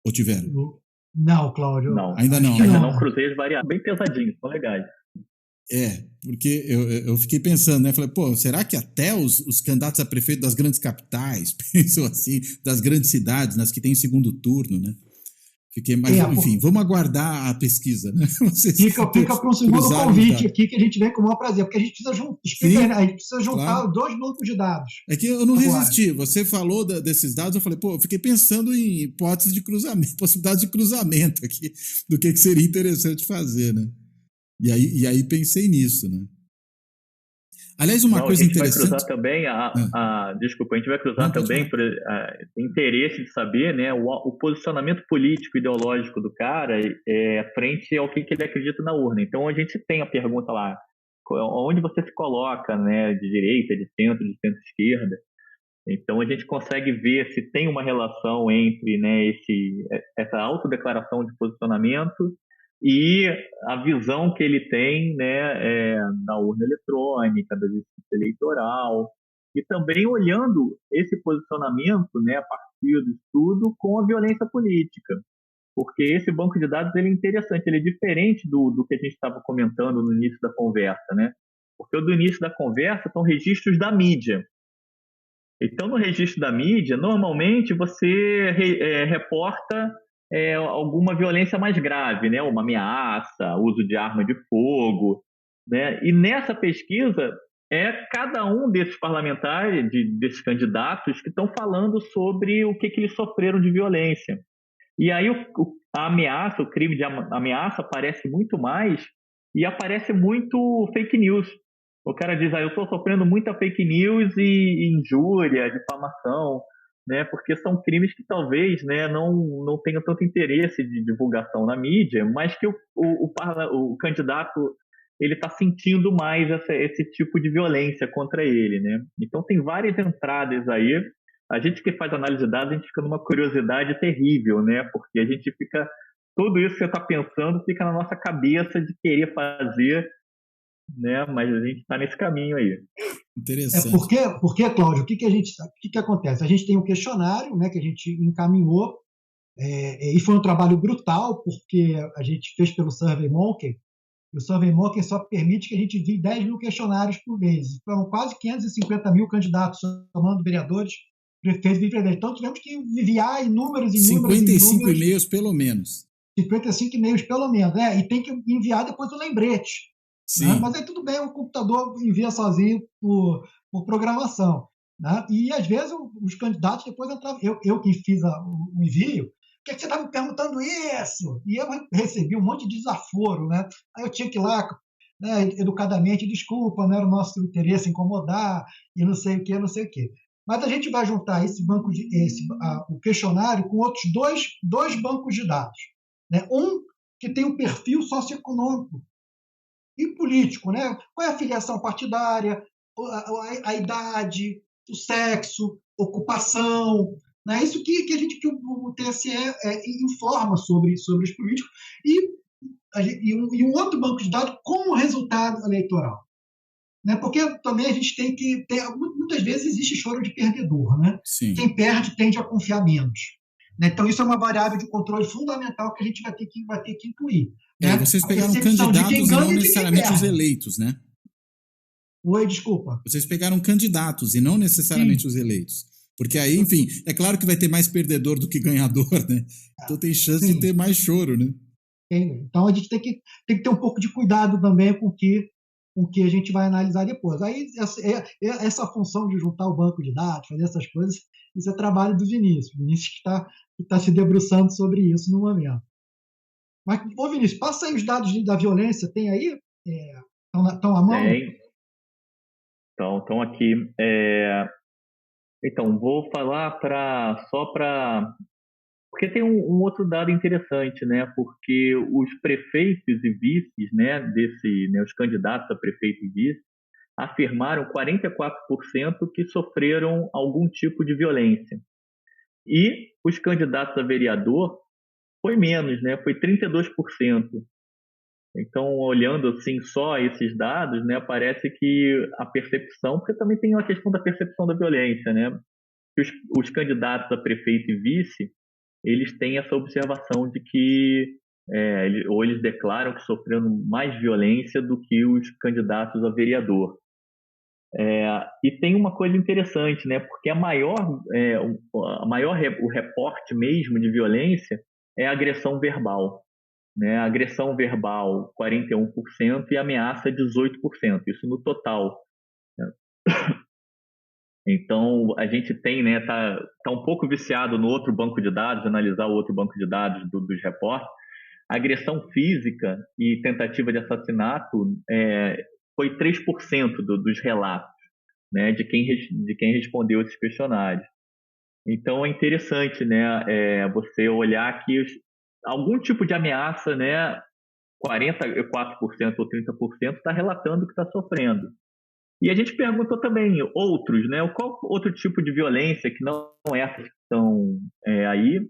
Ou tiveram? Não, Cláudio. Não, ainda não. Ainda não cruzei as variáveis. Bem pesadinhos, são legais. Porque eu fiquei pensando, né? Falei, será que até os candidatos a prefeito das grandes capitais pensam assim, das grandes cidades, nas que tem segundo turno, né? Mas, enfim, vamos aguardar a pesquisa, né? Fica para um segundo convite aqui, que a gente vem com o maior prazer, porque a gente precisa juntar dois núcleos de dados. É que eu não resisti. Você falou desses dados, eu falei, eu fiquei pensando em hipóteses de cruzamento, possibilidades de cruzamento aqui, do que seria interessante fazer, né? E aí pensei nisso, né? Aliás, uma coisa interessante... A gente vai cruzar também, desculpa, a gente vai cruzar também interesse de saber, né, o posicionamento político ideológico do cara frente ao que ele acredita na urna. Então, a gente tem a pergunta lá, onde você se coloca, né, de direita, de centro-esquerda. Então, a gente consegue ver se tem uma relação entre, né, essa autodeclaração de posicionamento e a visão que ele tem, né, da urna eletrônica, da justiça eleitoral, e também olhando esse posicionamento, né, a partir do estudo com a violência política. Porque esse banco de dados ele é interessante, ele é diferente do que a gente estava comentando no início da conversa, né? Porque o do início da conversa são registros da mídia. Então, no registro da mídia, normalmente você reporta alguma violência mais grave, né? Uma ameaça, uso de arma de fogo, né? E nessa pesquisa, cada um desses parlamentares, desses candidatos, que estão falando sobre o que eles sofreram de violência. E aí a ameaça, o crime de ameaça aparece muito mais e aparece muito fake news. O cara diz, eu estou sofrendo muita fake news e injúria, difamação, né? Porque são crimes que talvez, né, não tenham tanto interesse de divulgação na mídia, mas que o candidato ele está sentindo mais esse tipo de violência contra ele, né? Então tem várias entradas aí. A gente que faz análise de dados, a gente fica numa curiosidade terrível, né? Porque a gente fica... Tudo isso que você está pensando fica na nossa cabeça de querer fazer, né? Mas a gente está nesse caminho aí. Interessante. Porque, Cláudio, o que acontece? A gente tem um questionário, né, que a gente encaminhou, e foi um trabalho brutal, porque a gente fez pelo SurveyMonkey, e o SurveyMonkey só permite que a gente envie 10 mil questionários por mês. Foram quase 550 mil candidatos, somando vereadores, prefeitos e vice-prefeitos. Então, tivemos que enviar inúmeros 55 e-mails, pelo menos. 55 e-mails, pelo menos. E tem que enviar depois o lembrete. Né? Mas aí tudo bem, o computador envia sozinho por programação. Né? E, às vezes, os candidatos depois entravam. Eu que fiz o envio, por que você está me perguntando isso? E eu recebi um monte de desaforo. Né? Aí eu tinha que ir lá, né, educadamente, desculpa, não era o nosso interesse incomodar, e não sei o quê, não sei o quê. Mas a gente vai juntar o questionário com outros dois bancos de dados. Né? Um que tem um perfil socioeconômico e político, né? Qual é a filiação partidária, a idade, o sexo, ocupação, né? Isso que o TSE informa sobre os políticos, e um outro banco de dados com o resultado eleitoral. Né? Porque também a gente tem que ter... Muitas vezes existe choro de perdedor. Né? Quem perde tende a confiar menos. Né? Então, isso é uma variável de controle fundamental que a gente vai ter que incluir. Né? Vocês pegaram candidatos e não necessariamente os eleitos, né? Oi, desculpa. Vocês pegaram candidatos e não necessariamente os eleitos. Porque aí, enfim, é claro que vai ter mais perdedor do que ganhador, né? Então tem chance de ter mais choro, né? Então a gente tem que ter um pouco de cuidado também com o que a gente vai analisar depois. Aí essa função de juntar o banco de dados, fazer essas coisas, isso é trabalho do Vinícius. O Vinícius que está se debruçando sobre isso no momento. Mas, Vinícius, passa aí os dados da violência, tem aí? Estão à mão? Tem. Estão aqui. Então, vou falar porque tem um outro dado interessante, né? Porque os prefeitos e vices, né, os candidatos a prefeito e vice, afirmaram 44% que sofreram algum tipo de violência. E os candidatos a vereador foi menos, né? Foi 32%. Então, olhando assim só esses dados, né, parece que a percepção, porque também tem uma questão da percepção da violência, né? Os candidatos a prefeito e vice, eles têm essa observação de que eles declaram que sofreram mais violência do que os candidatos a vereador. E tem uma coisa interessante, né? Porque o reporte mesmo de violência é a agressão verbal. Né? A agressão verbal, 41%, e ameaça, 18%. Isso no total. Então, a gente tem, né, tá um pouco viciado no outro banco de dados, analisar o outro banco de dados dos reportes. A agressão física e tentativa de assassinato foi 3% dos relatos, né, de quem respondeu esses questionários. Então, é interessante, né, você olhar que algum tipo de ameaça, né, 44% ou 30% está relatando que está sofrendo. E a gente perguntou também outros, né, qual outro tipo de violência que não essas que estão aí.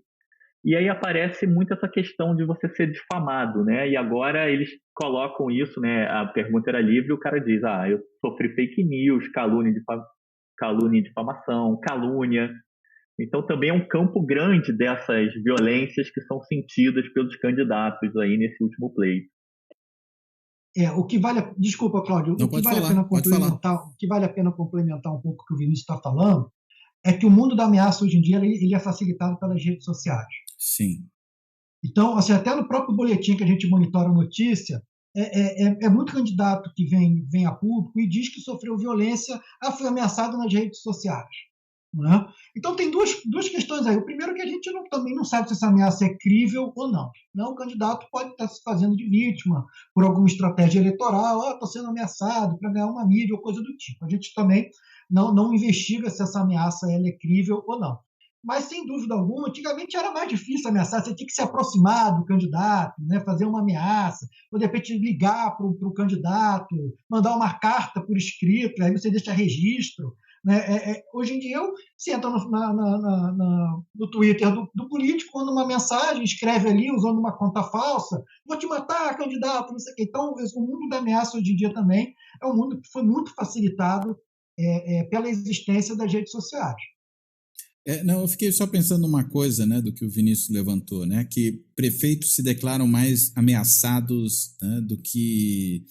E aí aparece muito essa questão de você ser difamado, né? E agora eles colocam isso, né? A pergunta era livre e o cara diz, eu sofri fake news, calúnia, difamação, calúnia. Então também é um campo grande dessas violências que são sentidas pelos candidatos aí nesse último pleito. Desculpa, Cláudio, Não, o que vale a pena complementar um pouco o que o Vinícius está falando é que o mundo da ameaça hoje em dia ele é facilitado pelas redes sociais. Sim. Então, assim, até no próprio boletim que a gente monitora a notícia, é muito candidato que vem a público e diz que sofreu violência, foi ameaçado nas redes sociais. Né? Então, tem duas questões aí. O primeiro é que a gente também não sabe se essa ameaça é crível ou não. Né? O candidato pode estar se fazendo de vítima por alguma estratégia eleitoral, estou sendo ameaçado para ganhar uma mídia ou coisa do tipo. A gente também não investiga se essa ameaça ela é crível ou não. Mas, sem dúvida alguma, antigamente era mais difícil ameaçar, você tinha que se aproximar do candidato, né, fazer uma ameaça, ou de repente ligar para o candidato, mandar uma carta por escrito, aí você deixa registro. Né? Hoje em dia, você entra no Twitter do político, manda uma mensagem, escreve ali usando uma conta falsa, vou te matar, candidato, não sei o quê. Então, o mundo da ameaça hoje em dia também é um mundo que foi muito facilitado pela existência das redes sociais. Eu fiquei só pensando numa coisa, né, do que o Vinícius levantou, né, que prefeitos se declaram mais ameaçados, né, do que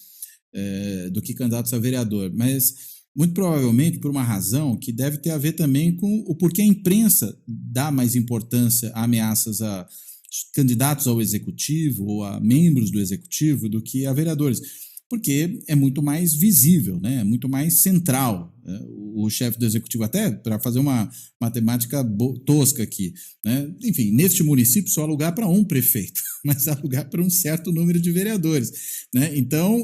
candidatos a vereador, mas muito provavelmente por uma razão que deve ter a ver também com o porquê a imprensa dá mais importância a ameaças a candidatos ao executivo ou a membros do executivo do que a vereadores. Porque é muito mais visível, né? É muito mais central. O chefe do executivo, até para fazer uma matemática tosca aqui, né? Enfim, neste município só há lugar para um prefeito, mas há lugar para um certo número de vereadores, né? Então,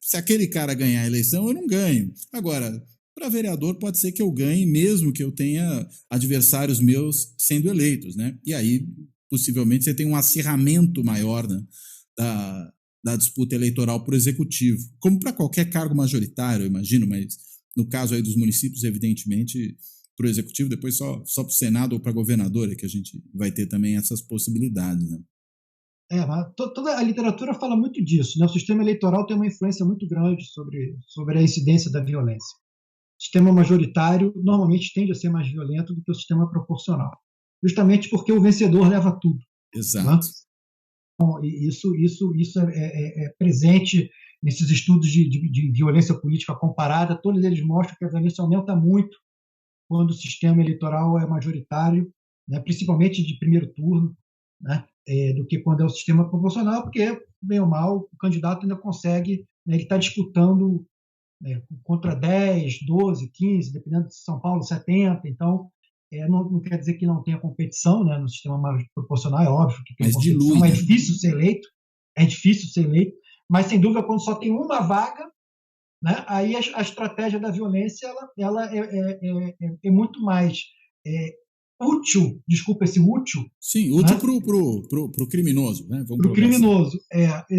se aquele cara ganhar a eleição, eu não ganho. Agora, para vereador pode ser que eu ganhe, mesmo que eu tenha adversários meus sendo eleitos, né? E aí, possivelmente, você tem um acirramento maior, né, da disputa eleitoral para o executivo, como para qualquer cargo majoritário, eu imagino, mas no caso aí dos municípios, evidentemente, para o executivo, depois só para o Senado ou para governador é que a gente vai ter também essas possibilidades. Né? Toda a literatura fala muito disso. Né? O sistema eleitoral tem uma influência muito grande sobre a incidência da violência. O sistema majoritário normalmente tende a ser mais violento do que o sistema proporcional, justamente porque o vencedor leva tudo. Exato. Né? Isso é presente nesses estudos de violência política comparada. Todos eles mostram que a violência aumenta muito quando o sistema eleitoral é majoritário, né, principalmente de primeiro turno, né, do que quando é o sistema proporcional, porque, bem ou mal, o candidato ainda consegue, né, ele está disputando contra 10, 12, 15, dependendo de São Paulo, 70, então não quer dizer que não tenha competição, né, no sistema mais proporcional, é óbvio que tem competição, dilui, né? É difícil ser eleito, mas sem dúvida quando só tem uma vaga, né, aí a estratégia da violência ela é muito mais útil, desculpa esse útil. Sim, útil, né, pro criminoso, né? Para o criminoso,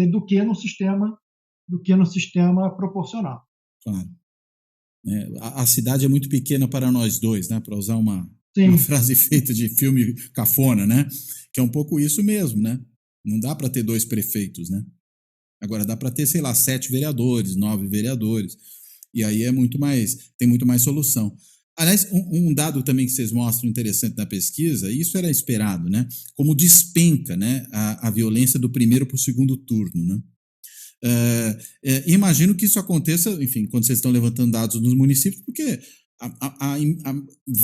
do que no sistema proporcional. Claro. A cidade é muito pequena para nós dois, né? Para usar uma frase feita de filme cafona, né? Que é um pouco isso mesmo, né? Não dá para ter 2 prefeitos, né? Agora dá para ter, 7 vereadores, 9 vereadores. E aí tem muito mais solução. Aliás, um dado também que vocês mostram interessante na pesquisa, e isso era esperado, né? Como despenca, né, a violência do primeiro para o segundo turno, né? Imagino que isso aconteça, enfim, quando vocês estão levantando dados nos municípios, porque a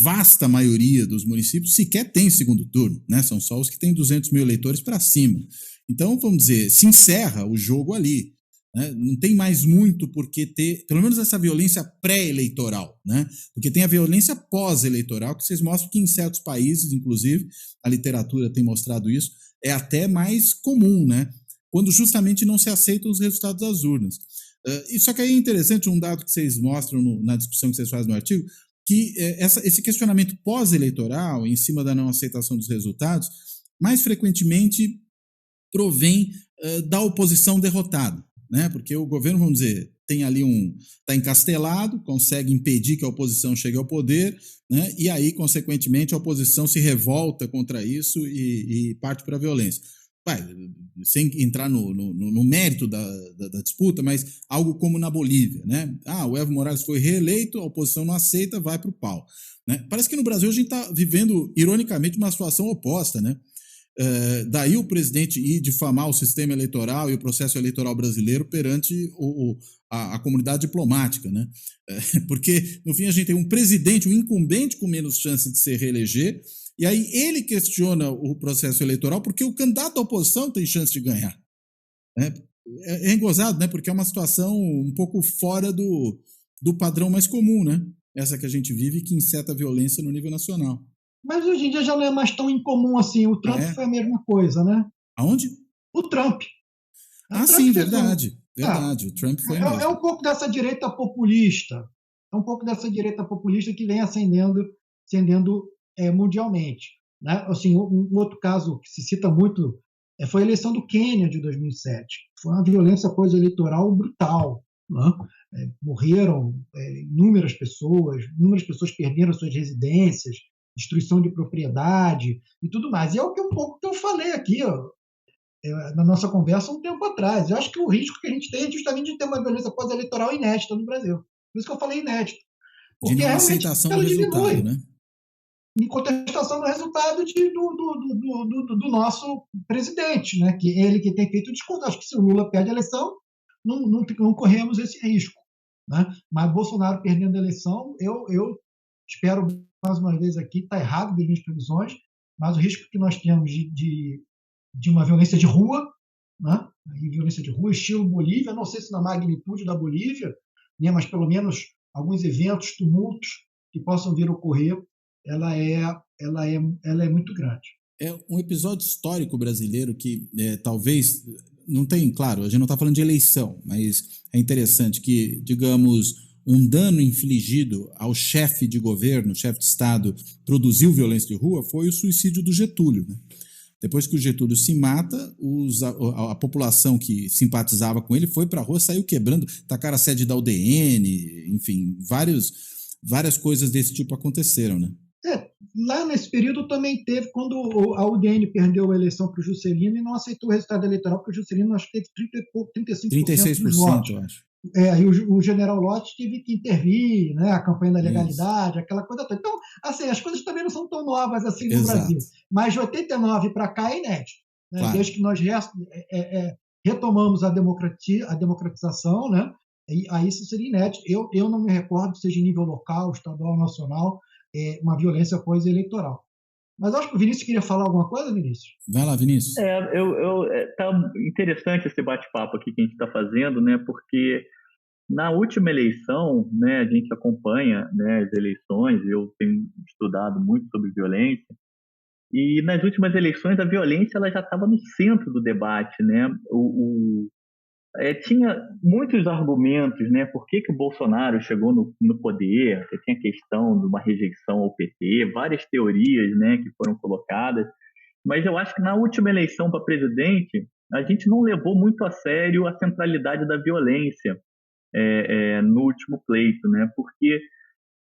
vasta maioria dos municípios sequer tem segundo turno, né? São só os que têm 200 mil eleitores para cima. Então, vamos dizer, se encerra o jogo ali. Né? Não tem mais muito por que ter, pelo menos essa violência pré-eleitoral, né? Porque tem a violência pós-eleitoral, que vocês mostram que em certos países, inclusive, a literatura tem mostrado isso, é até mais comum, né? Quando justamente não se aceitam os resultados das urnas. Só que aí é interessante um dado que vocês mostram na discussão que vocês fazem no artigo, que esse questionamento pós-eleitoral, em cima da não aceitação dos resultados, mais frequentemente provém da oposição derrotada, né? Porque o governo, vamos dizer, tem ali está encastelado, consegue impedir que a oposição chegue ao poder, né? E aí, consequentemente, a oposição se revolta contra isso e parte para a violência. Sem entrar no mérito da disputa, mas algo como na Bolívia, né? O Evo Morales foi reeleito, a oposição não aceita, vai para o pau, né? Parece que no Brasil a gente está vivendo, ironicamente, uma situação oposta, né? Daí o presidente ir difamar o sistema eleitoral e o processo eleitoral brasileiro perante a comunidade diplomática, né? Porque, no fim, a gente tem um presidente, um incumbente com menos chance de se reeleger, e aí ele questiona o processo eleitoral porque o candidato da oposição tem chance de ganhar. É engozado, né? Porque é uma situação um pouco fora do padrão mais comum, né? Essa que a gente vive, que incita a violência no nível nacional. Mas hoje em dia já não é mais tão incomum assim. O Trump foi a mesma coisa, né? Aonde? O Trump. Sim, verdade. Verdade, o Trump foi mesmo. É um pouco dessa direita populista. É um pouco dessa direita populista que vem ascendendo mundialmente, né? Assim, um outro caso que se cita muito foi a eleição do Quênia de 2007. Foi uma violência pós-eleitoral brutal, né? Morreram inúmeras pessoas perderam suas residências, destruição de propriedade e tudo mais. E é um pouco que eu falei aqui, na nossa conversa um tempo atrás. Eu acho que o risco que a gente tem é justamente de ter uma violência pós-eleitoral inédita no Brasil. Por isso que eu falei inédito. Porque de não aceitação do resultado, diminui, né? Em contestação do resultado do nosso presidente, né? Que ele que tem feito o discurso. Acho que se o Lula perde a eleição, não corremos esse risco, né? Mas Bolsonaro perdendo a eleição, eu espero mais uma vez aqui, está errado das minhas previsões, mas o risco que nós temos de uma violência de rua, né? E violência de rua, estilo Bolívia, não sei se na magnitude da Bolívia, né? Mas pelo menos alguns eventos, tumultos que possam vir a ocorrer, ela é muito grande. É um episódio histórico brasileiro que talvez não tem, claro, a gente não está falando de eleição, mas é interessante que, digamos, um dano infligido ao chefe de governo, chefe de Estado, produziu violência de rua, foi o suicídio do Getúlio, né? Depois que o Getúlio se mata, a população que simpatizava com ele foi para a rua, saiu quebrando, tacaram a sede da UDN, enfim, várias coisas desse tipo aconteceram, né? Lá nesse período também teve, quando a UDN perdeu a eleição para o Juscelino e não aceitou o resultado eleitoral, porque o Juscelino acho que teve 35% dos votos. Eu acho. E o general Lott teve que intervir, né, a campanha da legalidade, aquela coisa toda. Então, assim, as coisas também não são tão novas assim no Brasil. Mas de 89 para cá é inédito. Né? Claro. Desde que nós retomamos a democratização, né? E aí isso seria inédito. Eu não me recordo, seja em nível local, estadual, nacional, uma violência pós-eleitoral. Mas acho que o Vinícius queria falar alguma coisa, Vinícius? Vai lá, Vinícius. Tá interessante esse bate-papo aqui que a gente está fazendo, né? Porque na última eleição, né, a gente acompanha, né, as eleições, eu tenho estudado muito sobre violência, e nas últimas eleições a violência ela já estava no centro do debate, né? Tinha muitos argumentos, né? Por que o Bolsonaro chegou no poder? Tinha a questão de uma rejeição ao PT, várias teorias, né, que foram colocadas. Mas eu acho que na última eleição para presidente, a gente não levou muito a sério a centralidade da violência no último pleito, né? Porque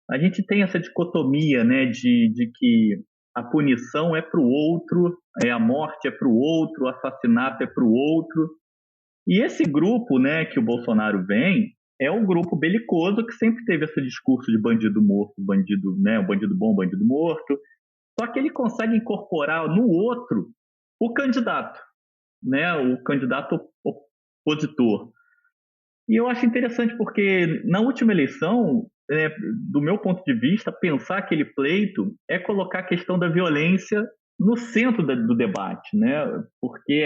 a gente tem essa dicotomia, né, de que a punição é para o outro, a morte é para o outro, o assassinato é para o outro. E esse grupo, né, que o Bolsonaro vem, é um grupo belicoso que sempre teve esse discurso de bandido morto, bandido, né, o bandido bom, bandido morto. Só que ele consegue incorporar no outro o candidato, né, o candidato opositor. E eu acho interessante porque na última eleição, do meu ponto de vista, pensar aquele pleito é colocar a questão da violência no centro do debate, né? Porque,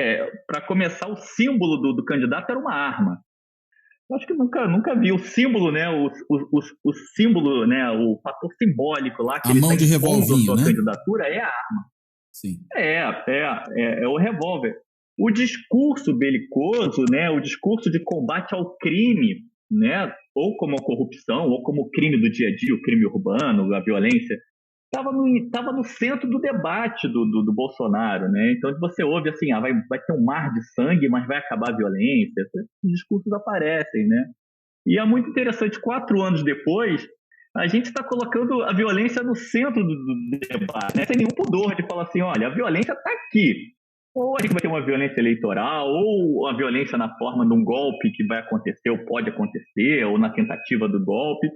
para começar, o símbolo do candidato era uma arma. Eu acho que nunca vi o símbolo, né? O símbolo, né? O fator simbólico lá que a mão de revólver, a sua né? candidatura é a arma. Sim. É o revólver. o discurso belicoso, né, o discurso de combate ao crime, né, ou como a corrupção, ou como o crime do dia a dia, o crime urbano, a violência, estava no centro do debate do Bolsonaro, né? Então você ouve assim, vai ter um mar de sangue, mas vai acabar a violência. Esses discursos aparecem, né? E é muito interessante, 4 anos depois, a gente está colocando a violência no centro do debate, né? Sem nenhum pudor de falar assim, olha, a violência está aqui. Ou a gente vai ter uma violência eleitoral, ou a violência na forma de um golpe que vai acontecer, ou pode acontecer, ou na tentativa do golpe.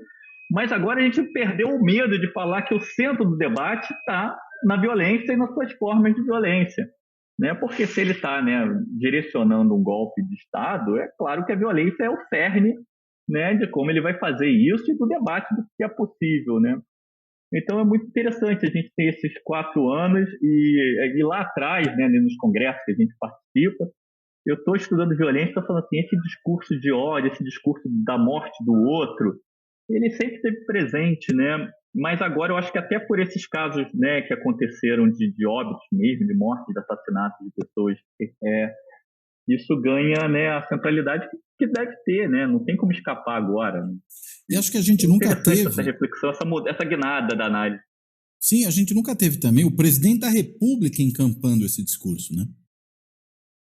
Mas agora a gente perdeu o medo de falar que o centro do debate está na violência e nas suas formas de violência. Né? Porque se ele está, né, direcionando um golpe de Estado, é claro que a violência é o cerne, né, de como ele vai fazer isso e do debate do que é possível. Né? Então é muito interessante a gente ter esses 4 anos e lá atrás, né, nos congressos que a gente participa, eu estou estudando violência e estou falando assim, esse discurso de ódio, esse discurso da morte do outro, ele sempre esteve presente, né? Mas agora eu acho que até por esses casos, né, que aconteceram de óbitos mesmo, de morte, de assassinato de pessoas, isso ganha, né, a centralidade que deve ter, né? Não tem como escapar agora. Né? E acho que a gente nunca teve essa reflexão, essa guinada da análise. Sim, a gente nunca teve também o presidente da República encampando esse discurso, né?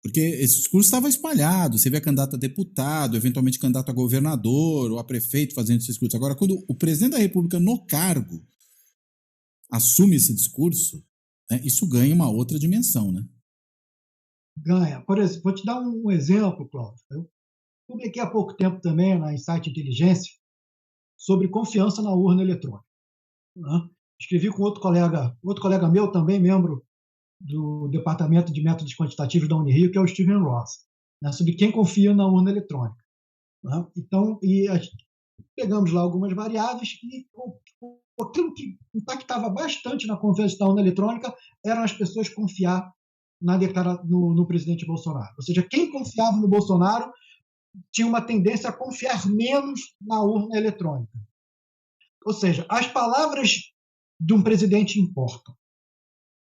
Porque esse discurso estava espalhado, você vê candidato a deputado, eventualmente candidato a governador ou a prefeito fazendo esse discurso. Agora, quando o presidente da República no cargo assume esse discurso, né, isso ganha uma outra dimensão, né? Ganha. Por exemplo, vou te dar um exemplo, Cláudio. Eu publiquei há pouco tempo também na Insight Inteligência sobre confiança na urna eletrônica. Né? Escrevi com outro colega meu, também membro do Departamento de Métodos Quantitativos da Unirio, que é o Steven Ross, né, sobre quem confia na urna eletrônica. Né? Então, pegamos lá algumas variáveis e aquilo que impactava bastante na confiança na urna eletrônica eram as pessoas confiar no presidente Bolsonaro. Ou seja, quem confiava no Bolsonaro tinha uma tendência a confiar menos na urna eletrônica. Ou seja, as palavras de um presidente importam.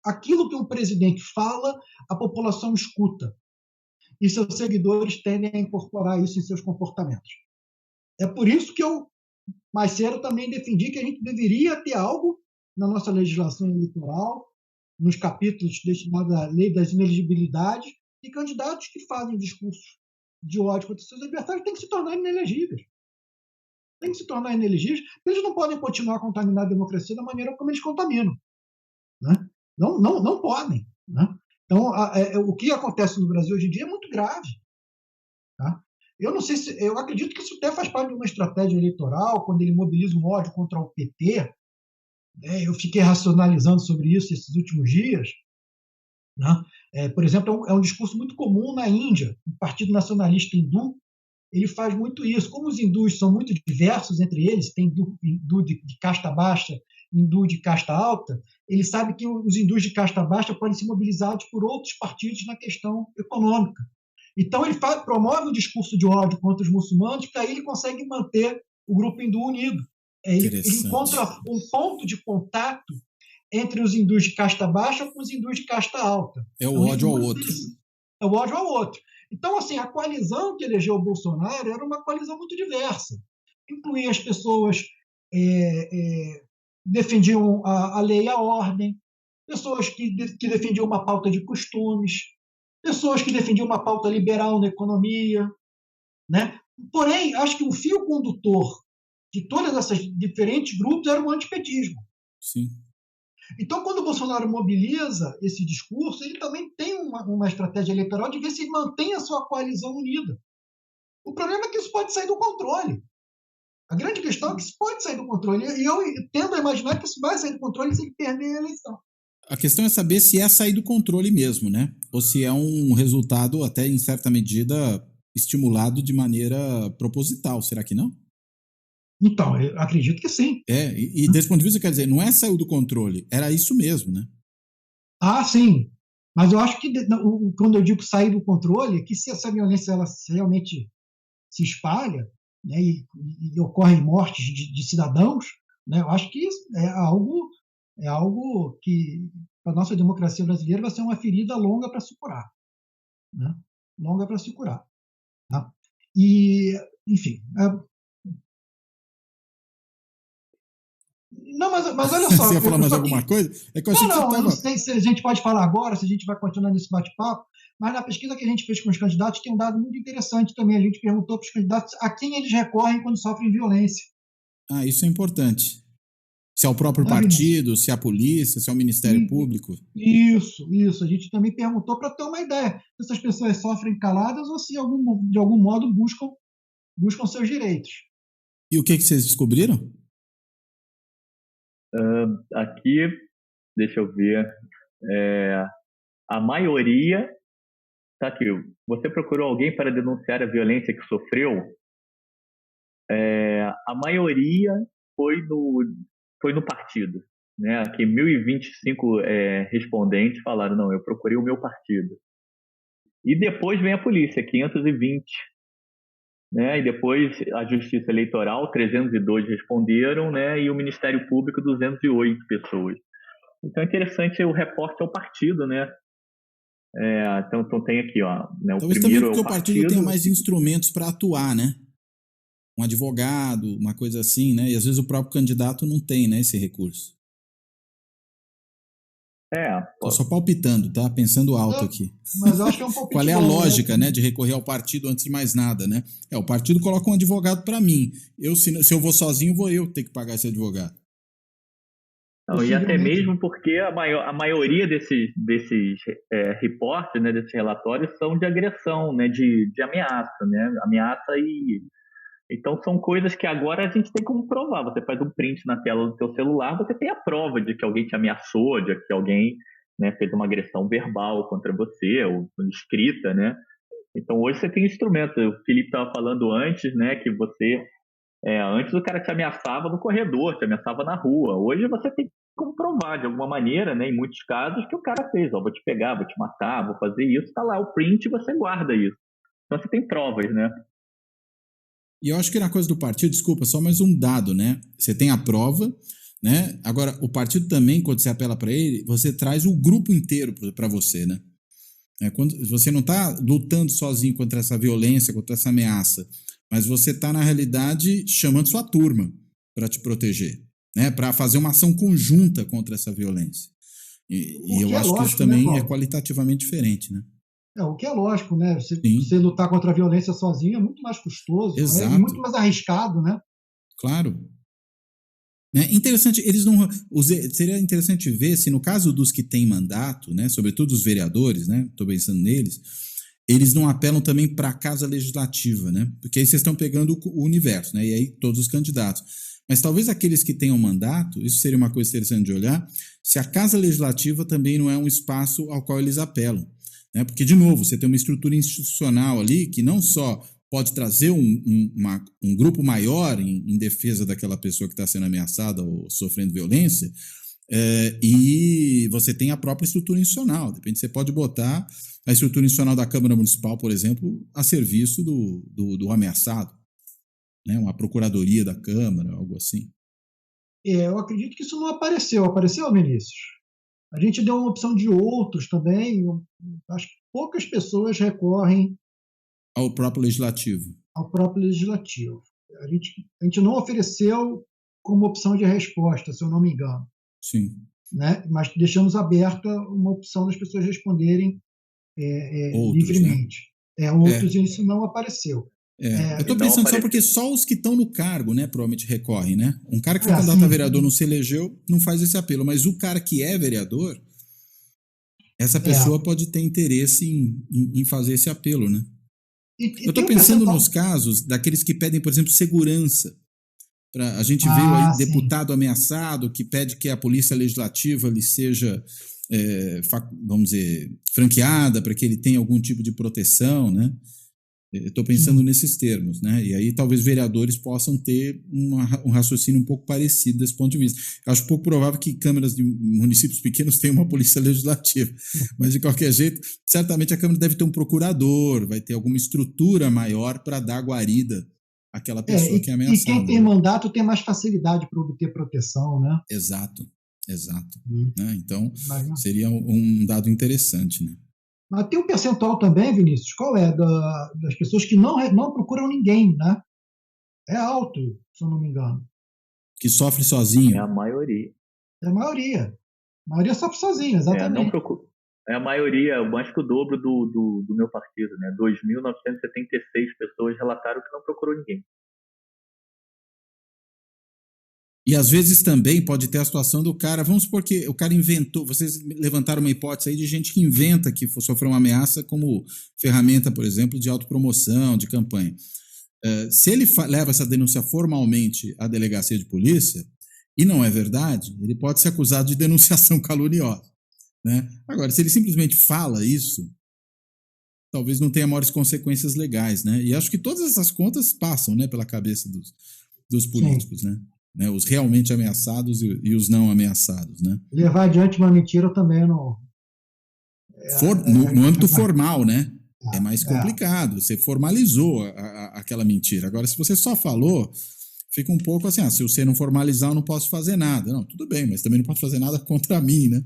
Aquilo que um presidente fala, a população escuta. E seus seguidores tendem a incorporar isso em seus comportamentos. É por isso que eu, mais cedo, também defendi que a gente deveria ter algo na nossa legislação eleitoral, nos capítulos destinados à lei das inelegibilidades, e candidatos que fazem discursos de ódio contra seus adversários têm que se tornar inelegíveis. Têm que se tornar inelegíveis, eles não podem continuar a contaminar a democracia da maneira como eles contaminam. Né? Não podem. Né? Então, o que acontece no Brasil hoje em dia é muito grave. Tá? Eu acredito que isso até faz parte de uma estratégia eleitoral, quando ele mobiliza um ódio contra o PT. Né? Eu fiquei racionalizando sobre isso esses últimos dias. Né? Por exemplo, é um discurso muito comum na Índia, o Partido Nacionalista Hindu. Ele faz muito isso. Como os hindus são muito diversos entre eles, tem hindu de casta baixa, hindu de casta alta, ele sabe que os hindus de casta baixa podem ser mobilizados por outros partidos na questão econômica. Então, ele promove um discurso de ódio contra os muçulmanos, porque aí ele consegue manter o grupo hindu unido. Ele encontra um ponto de contato entre os hindus de casta baixa com os hindus de casta alta. É o ódio ao outro. É o ódio ao outro. Então, assim, a coalizão que elegeu o Bolsonaro era uma coalizão muito diversa. Incluía as pessoas defendiam a lei e a ordem, pessoas que defendiam uma pauta de costumes, pessoas que defendiam uma pauta liberal na economia. Né? Porém, acho que o fio condutor de todas essas diferentes grupos era o antipetismo. Sim. Então, quando o Bolsonaro mobiliza esse discurso, ele também tem uma estratégia eleitoral de ver se ele mantém a sua coalizão unida. O problema é que isso pode sair do controle. A grande questão é que isso pode sair do controle. E eu tendo a imaginar que isso vai sair do controle se ele perder a eleição. A questão é saber se é sair do controle mesmo, né? Ou se é um resultado, até em certa medida, estimulado de maneira proposital. Será que não? Então, eu acredito que sim. E desse ponto de vista, quer dizer, não é saiu do controle, era isso mesmo, né? Ah, sim. Mas eu acho que, quando eu digo sair do controle, é que se essa violência ela realmente se espalha, né, e ocorrem mortes de cidadãos, né, eu acho que isso é algo que, para a nossa democracia brasileira, vai ser uma ferida longa para supurar. né? Longo é para se curar. Tá? E, enfim. Não, mas olha só. Você ia falar mais alguma coisa? É que eu achei que você Eu estava. não sei se a gente pode falar agora, se a gente vai continuar nesse bate-papo, mas na pesquisa que a gente fez com os candidatos tem um dado muito interessante também. A gente perguntou para os candidatos a quem eles recorrem quando sofrem violência. Ah, isso é importante. Se é o próprio Não é, Vinícius? partido, se é a polícia, se é o Ministério Público. Isso. A gente também perguntou para ter uma ideia se essas pessoas sofrem caladas ou se de algum modo buscam seus direitos. E o que vocês descobriram? Aqui, deixa eu ver, a maioria, tá aqui, você procurou alguém para denunciar a violência que sofreu? A maioria foi no partido, né? Aqui 1.025 respondentes falaram, não, eu procurei o meu partido. E depois vem a polícia, 520, né? E depois a Justiça Eleitoral, 302 responderam, né? E o Ministério Público, 208 pessoas. Então é interessante o reporte ao partido, né? Então tem aqui, ó, né? Talvez também porque o partido tenha mais instrumentos para atuar, né? Um advogado, uma coisa assim, né? E às vezes o próprio candidato não tem, né, esse recurso. Tô só palpitando, tá? Pensando alto aqui. Mas eu acho que é um pouco Qual é a lógica, né, de recorrer ao partido antes de mais nada, né? O partido coloca um advogado para mim. Se eu vou sozinho, vou eu ter que pagar esse advogado. Não, e até mesmo porque a maioria desses reportes, né, desses relatórios são de agressão, né, de ameaça, né? Ameaça e... Então são coisas que agora a gente tem como provar. Você faz um print na tela do seu celular, você tem a prova de que alguém te ameaçou, de que alguém, né, fez uma agressão verbal contra você, ou escrita, né? Então hoje você tem instrumentos. O Felipe estava falando antes, né, que você... antes o cara te ameaçava no corredor, te ameaçava na rua. Hoje você tem como provar de alguma maneira, né, em muitos casos, que o cara fez. Vou te pegar, vou te matar, vou fazer isso. Está lá o print e você guarda isso. Então você tem provas, né? E eu acho que na coisa do partido, desculpa, só mais um dado, né? Você tem a prova, né? Agora, o partido também, quando você apela para ele, você traz o grupo inteiro para você, né? Quando você não está lutando sozinho contra essa violência, contra essa ameaça, mas você está, na realidade, chamando sua turma para te proteger, né? Para fazer uma ação conjunta contra essa violência. E eu acho que isso também é qualitativamente diferente, né? O que é lógico, né? Você lutar contra a violência sozinho é muito mais custoso, exato, é muito mais arriscado, né? Claro. Interessante, eles não. Seria interessante ver se no caso dos que têm mandato, né, sobretudo os vereadores, né? Estou pensando neles, eles não apelam também para a Casa Legislativa, né? Porque aí vocês estão pegando o universo, né? E aí todos os candidatos. Mas talvez aqueles que tenham mandato, isso seria uma coisa interessante de olhar, se a Casa Legislativa também não é um espaço ao qual eles apelam. Porque, de novo, você tem uma estrutura institucional ali que não só pode trazer um grupo maior em defesa daquela pessoa que está sendo ameaçada ou sofrendo violência, e você tem a própria estrutura institucional. De repente, você pode botar a estrutura institucional da Câmara Municipal, por exemplo, a serviço do ameaçado, né? Uma procuradoria da Câmara, algo assim. Eu acredito que isso não apareceu. Apareceu, Vinícius? A gente deu uma opção de outros também. Acho que poucas pessoas recorrem ao próprio legislativo. A gente não ofereceu como opção de resposta, se eu não me engano. Sim. Né? Mas deixamos aberta uma opção das pessoas responderem outros, livremente. Né? Outros isso não apareceu. Eu estou pensando só porque só os que estão no cargo, né, provavelmente recorrem, né? Um cara que foi candidato a vereador não se elegeu, não faz esse apelo, mas o cara que é vereador, essa pessoa pode ter interesse em fazer esse apelo, né? Eu estou pensando nos casos daqueles que pedem, por exemplo, segurança. A gente viu aí deputado ameaçado que pede que a polícia legislativa lhe seja, vamos dizer, franqueada para que ele tenha algum tipo de proteção, né? Estou pensando nesses termos, né? E aí talvez vereadores possam ter um raciocínio um pouco parecido desse ponto de vista. Eu acho pouco provável que câmaras de municípios pequenos tenham uma polícia legislativa, mas de qualquer jeito, certamente a Câmara deve ter um procurador, vai ter alguma estrutura maior para dar guarida àquela pessoa que é ameaçada. E quem tem mandato tem mais facilidade para obter proteção, né? Exato. Né? Então, seria um dado interessante, né? Mas tem um percentual também, Vinícius, qual é? Das pessoas que não procuram ninguém, né? É alto, se eu não me engano. Que sofre sozinho. É a maioria. É a maioria. A maioria sofre sozinha, exatamente. Não procura. É a maioria, mais que o dobro do meu partido, né? 2.976 pessoas relataram que não procurou ninguém. E às vezes também pode ter a situação do cara, vamos supor que o cara inventou, vocês levantaram uma hipótese aí de gente que inventa que sofreu uma ameaça como ferramenta, por exemplo, de autopromoção, de campanha. Se ele leva essa denúncia formalmente à delegacia de polícia, e não é verdade, ele pode ser acusado de denunciação caluniosa, né? Agora, se ele simplesmente fala isso, talvez não tenha maiores consequências legais, né? E acho que todas essas contas passam, né, pela cabeça dos políticos, né? Os realmente ameaçados e os não ameaçados, né? Levar adiante uma mentira também no âmbito formal, né? É mais complicado. Você formalizou aquela mentira. Agora, se você só falou, fica um pouco assim, se você não formalizar, eu não posso fazer nada. Não, tudo bem, mas também não posso fazer nada contra mim, né?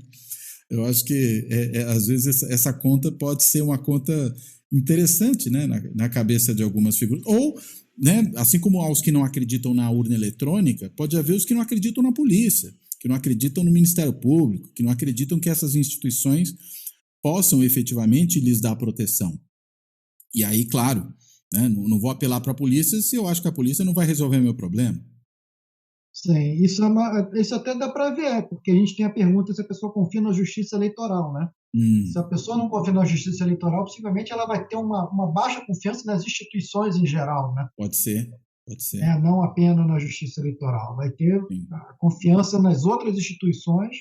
Eu acho que, às vezes, essa conta pode ser uma conta interessante, né, na cabeça de algumas figuras. Ou, né, assim como há os que não acreditam na urna eletrônica, pode haver os que não acreditam na polícia, que não acreditam no Ministério Público, que não acreditam que essas instituições possam efetivamente lhes dar proteção. E aí, claro, né, não vou apelar para a polícia se eu acho que a polícia não vai resolver meu problema. Sim, isso até dá para ver, porque a gente tem a pergunta se a pessoa confia na justiça eleitoral, né? Se a pessoa não confia na justiça eleitoral, possivelmente ela vai ter uma baixa confiança nas instituições em geral, né? Pode ser. Não apenas na justiça eleitoral. Vai ter a confiança nas outras instituições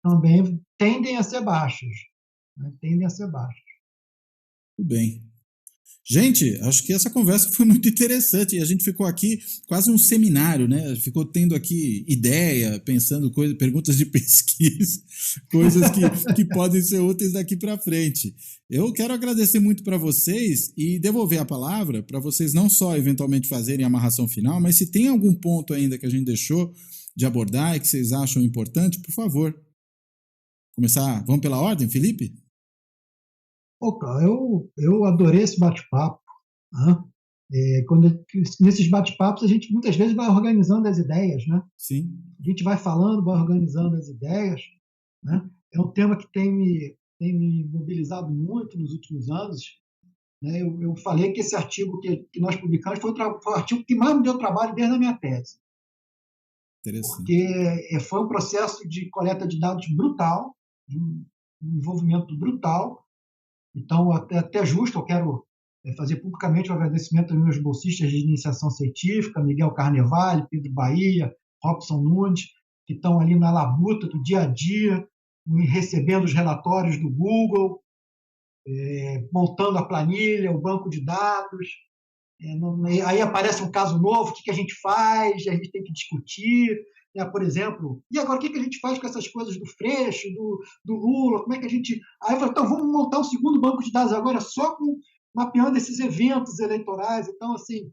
também tendem a ser baixas. Né? Tendem a ser baixas. Tudo bem. Gente, acho que essa conversa foi muito interessante e a gente ficou aqui quase um seminário, né? Ficou tendo aqui ideia, pensando perguntas de pesquisa, coisas que podem ser úteis daqui para frente. Eu quero agradecer muito para vocês e devolver a palavra para vocês não só eventualmente fazerem a amarração final, mas se tem algum ponto ainda que a gente deixou de abordar e que vocês acham importante, por favor. Começar, vamos pela ordem, Felipe? Eu adorei esse bate-papo. Né? Nesses bate-papos, a gente muitas vezes vai organizando as ideias. Né? Sim. A gente vai falando, vai organizando as ideias. Né? É um tema que tem me mobilizado muito nos últimos anos. Né? Eu falei que esse artigo que nós publicamos foi o artigo que mais me deu trabalho desde a minha tese. Interessante. Porque foi um processo de coleta de dados brutal, um envolvimento brutal. Então, até justo, eu quero fazer publicamente o agradecimento aos meus bolsistas de iniciação científica, Miguel Carnevale, Pedro Bahia, Robson Nunes, que estão ali na labuta do dia a dia, recebendo os relatórios do Google, montando a planilha, o banco de dados. Aí aparece um caso novo, o que a gente faz? A gente tem que discutir. Por exemplo, e agora o que a gente faz com essas coisas do Freixo, do Lula? Como é que a gente... Aí eu falei, então vamos montar um segundo banco de dados agora só mapeando esses eventos eleitorais. Então, assim,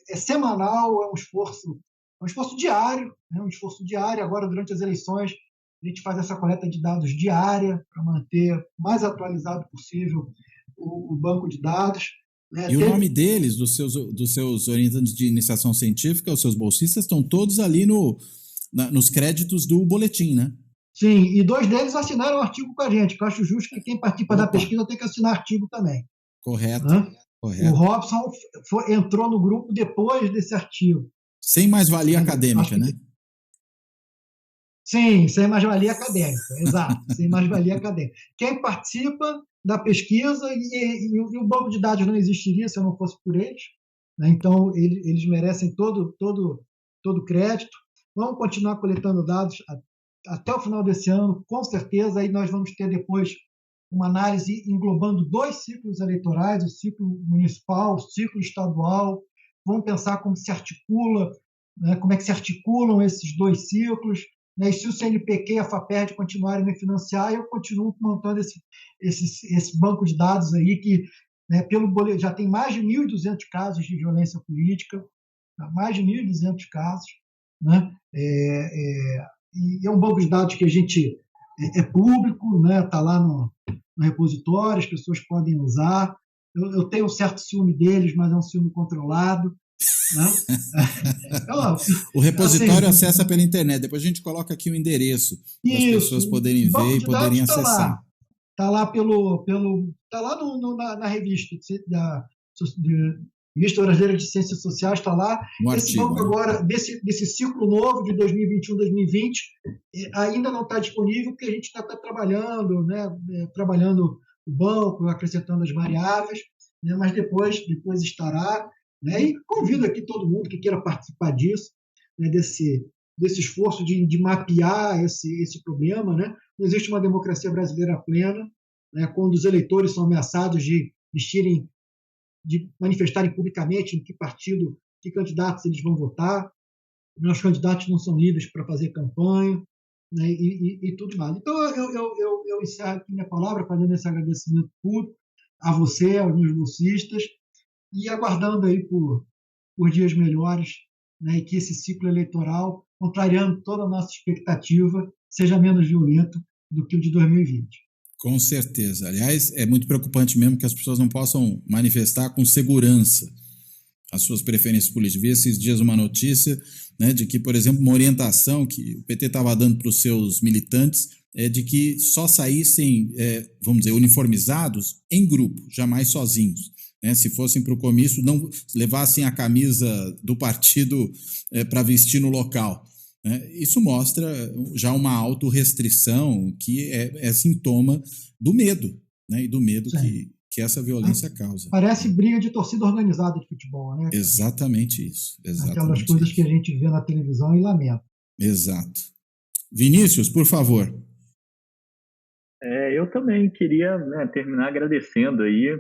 é semanal, é um esforço diário, né? Um esforço diário. Agora, durante as eleições, a gente faz essa coleta de dados diária para manter o mais atualizado possível o banco de dados. E o nome deles, dos seus orientantes de iniciação científica, os seus bolsistas, estão todos ali nos créditos do boletim, né? Sim, e 2 deles assinaram o artigo com a gente, que eu acho justo que quem participa da pesquisa tem que assinar artigo também. Correto. Né? Correto. O Robson entrou no grupo depois desse artigo. Sem mais-valia acadêmica, né? Sim, sem mais-valia acadêmica, exato, sem mais-valia acadêmica. Quem participa da pesquisa e o banco de dados não existiria se eu não fosse por eles. Né? Então, eles merecem todo crédito. Vamos continuar coletando dados até o final desse ano, com certeza. Aí nós vamos ter depois uma análise englobando 2 ciclos eleitorais, o ciclo municipal, o ciclo estadual. Vamos pensar como se articula, né? Como é que se articulam esses 2 ciclos. Né? E se o CNPq e a FAPERJ continuarem a me financiar, eu continuo montando esse banco de dados aí que, né, pelo boletim, já tem mais de 1.200 casos de violência política, mais de 1.200 casos. Né? E é um banco de dados que a gente é público, né? Está lá no repositório, as pessoas podem usar. Eu tenho um certo ciúme deles, mas é um ciúme controlado. Né? O repositório assim, acessa pela internet, depois a gente coloca aqui o endereço para as isso, pessoas poderem o banco ver e de poderem dados está acessar. lá. Está lá tá lá na revista de Revista Brasileira de Ciências Sociais, está lá. No Esse artigo, banco né? agora, desse ciclo novo de 2021-2020, ainda não está disponível, porque a gente está trabalhando, né? Trabalhando o banco, acrescentando as variáveis, né? Mas depois estará. Né? E convido aqui todo mundo que queira participar disso, né? desse esforço de mapear esse problema. Né? Não existe uma democracia brasileira plena, né? Quando os eleitores são ameaçados de manifestarem publicamente em que partido, que candidatos eles vão votar. Os candidatos não são livres para fazer campanha, né? E tudo mais. Então, eu encerro aqui minha palavra fazendo esse agradecimento público a você, aos meus bolsistas, e aguardando aí por dias melhores, né? E que esse ciclo eleitoral, contrariando toda a nossa expectativa, seja menos violento do que o de 2020. Com certeza. Aliás, é muito preocupante mesmo que as pessoas não possam manifestar com segurança as suas preferências políticas. Vi esses dias uma notícia, né, de que, por exemplo, uma orientação que o PT estava dando para os seus militantes é de que só saíssem, vamos dizer, uniformizados em grupo, jamais sozinhos. Né? Se fossem para o comício, não levassem a camisa do partido para vestir no local. Isso mostra já uma autorrestrição que é sintoma do medo, né? E do medo que essa violência causa. Parece briga de torcida organizada de futebol, né? Exatamente isso. Aquelas coisas que a gente vê na televisão e lamenta. Exato. Vinícius, por favor. Eu também queria, né, terminar agradecendo aí,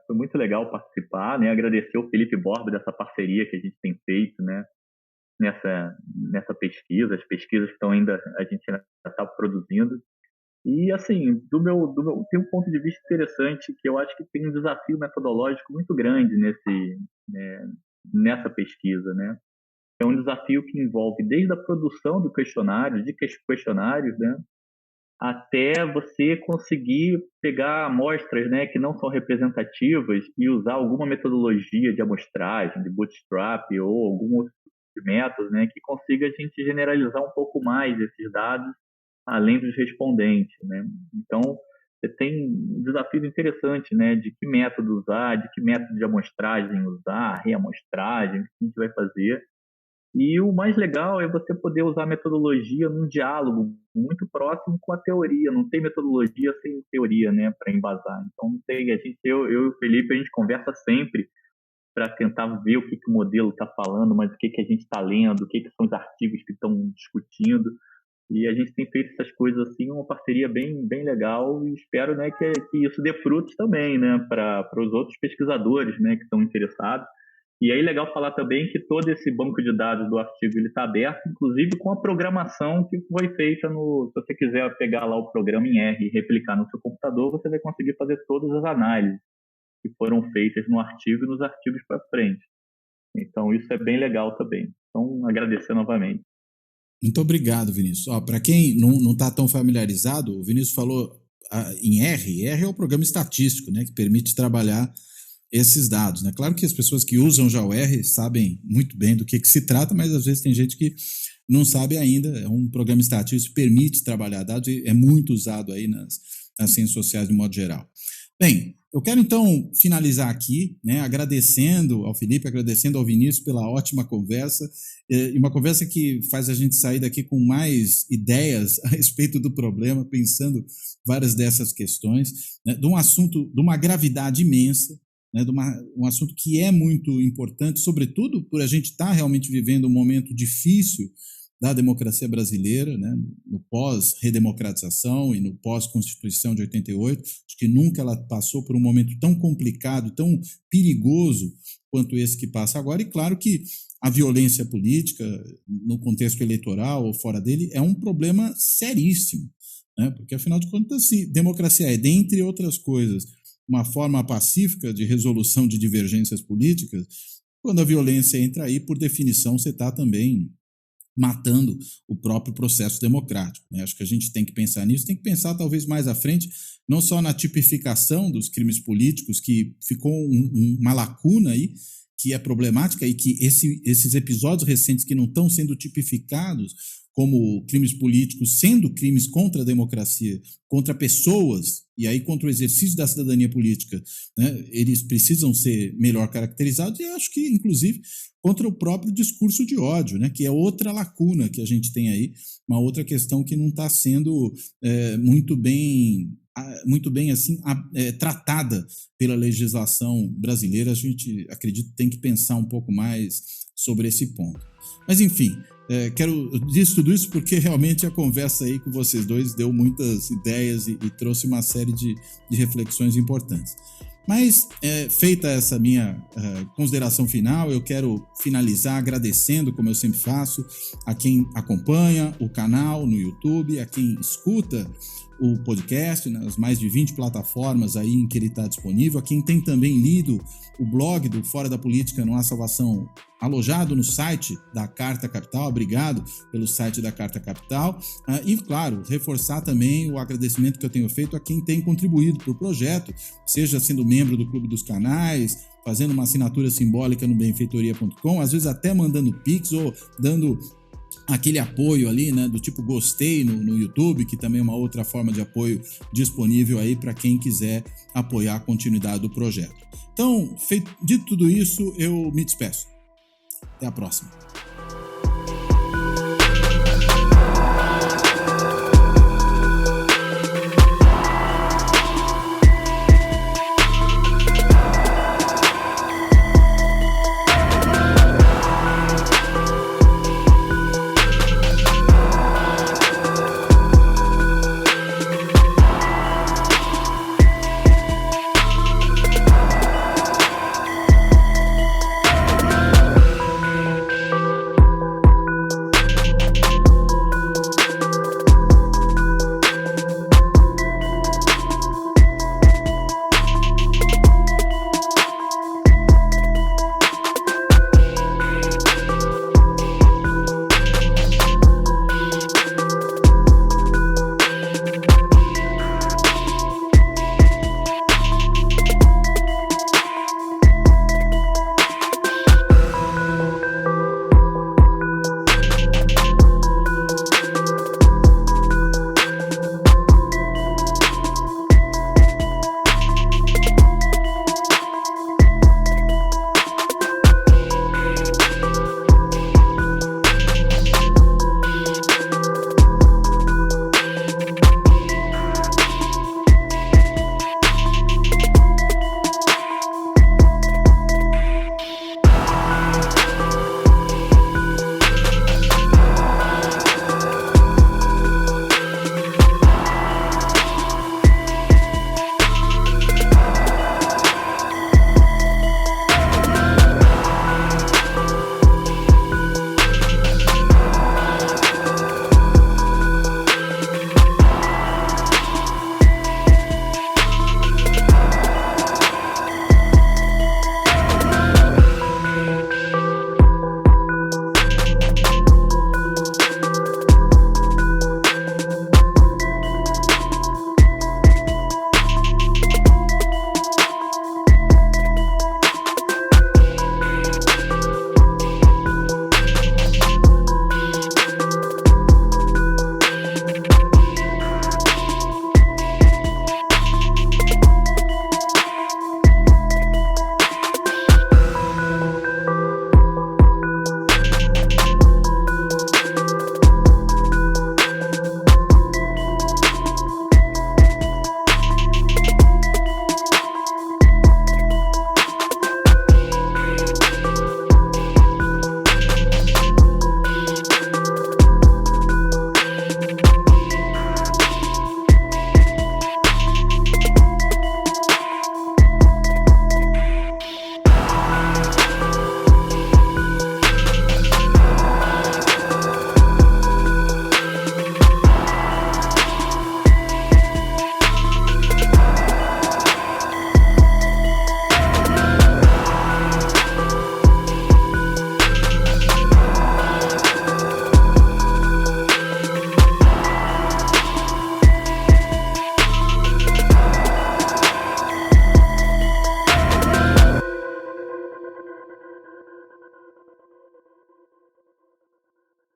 foi muito legal participar, né, agradecer ao Felipe Borba dessa parceria que a gente tem feito, né, nessa pesquisa, as pesquisas que a gente ainda está produzindo. E, assim, tem um ponto de vista interessante que eu acho que tem um desafio metodológico muito grande nessa pesquisa, né? É um desafio que envolve desde a produção do questionário, de questionários, né, até você conseguir pegar amostras, né, que não são representativas e usar alguma metodologia de amostragem, de bootstrap ou algum outro método, né, que consiga a gente generalizar um pouco mais esses dados além dos respondentes, né? Então, você tem um desafio interessante, né, de que método usar, de que método de amostragem usar, reamostragem, o que a gente vai fazer. E o mais legal é você poder usar a metodologia num diálogo muito próximo com a teoria. Não tem metodologia sem teoria, né, para embasar. Então, eu e o Felipe, a gente conversa sempre para tentar ver o que o modelo está falando, mas o que a gente está lendo, o que são os artigos que estão discutindo. E a gente tem feito essas coisas assim, uma parceria bem, bem legal, e espero, né, que isso dê frutos também, né, para os outros pesquisadores, né, que estão interessados. E aí legal falar também que todo esse banco de dados do artigo está aberto, inclusive com a programação que foi feita se você quiser pegar lá o programa em R e replicar no seu computador, você vai conseguir fazer todas as análises que foram feitas no artigo e nos artigos para frente. Então isso é bem legal também. Então agradecer novamente. Muito obrigado, Vinícius. Para quem não está tão familiarizado, o Vinícius falou em R. R é o programa estatístico, né, que permite trabalhar esses dados. Né? Claro que as pessoas que usam já o R sabem muito bem do que se trata, mas às vezes tem gente que não sabe ainda. É um programa estatístico que permite trabalhar dados e é muito usado aí nas ciências sociais de modo geral. Bem, eu quero então finalizar aqui, né, agradecendo ao Felipe, agradecendo ao Vinícius pela ótima conversa, e uma conversa que faz a gente sair daqui com mais ideias a respeito do problema, pensando várias dessas questões, né, de um assunto de uma gravidade imensa, né, de um assunto que é muito importante, sobretudo por a gente estar realmente vivendo um momento difícil da democracia brasileira, né, no pós-redemocratização e no pós-Constituição de 88, acho que nunca ela passou por um momento tão complicado, tão perigoso quanto esse que passa agora, e claro que a violência política, no contexto eleitoral ou fora dele, é um problema seríssimo, né, porque afinal de contas, se democracia é, dentre outras coisas, uma forma pacífica de resolução de divergências políticas, quando a violência entra aí, por definição, você está também matando o próprio processo democrático, né? Acho que a gente tem que pensar nisso, tem que pensar talvez mais à frente, não só na tipificação dos crimes políticos, que ficou uma lacuna aí, que é problemática, e que esses episódios recentes que não estão sendo tipificados como crimes políticos, sendo crimes contra a democracia, contra pessoas, e aí contra o exercício da cidadania política, né, eles precisam ser melhor caracterizados, e acho que, inclusive, contra o próprio discurso de ódio, né, que é outra lacuna que a gente tem aí, uma outra questão que não está sendo muito bem assim, tratada pela legislação brasileira. A gente, acredito, tem que pensar um pouco mais sobre esse ponto. Mas, enfim, dizer tudo isso porque realmente a conversa aí com vocês dois deu muitas ideias e trouxe uma série de reflexões importantes. Mas, feita essa minha consideração final, eu quero finalizar agradecendo, como eu sempre faço, a quem acompanha o canal no YouTube, a quem escuta o podcast nas mais de 20 plataformas aí em que ele está disponível, a quem tem também lido o blog do Fora da Política Não Há Salvação, alojado no site da Carta Capital. Obrigado pelo site da Carta Capital. E, claro, reforçar também o agradecimento que eu tenho feito a quem tem contribuído para o projeto, seja sendo membro do Clube dos Canais, fazendo uma assinatura simbólica no benfeitoria.com, às vezes até mandando pix ou dando aquele apoio ali, né, do tipo gostei no YouTube, que também é uma outra forma de apoio disponível aí para quem quiser apoiar a continuidade do projeto. Então, dito tudo isso, eu me despeço. Até a próxima.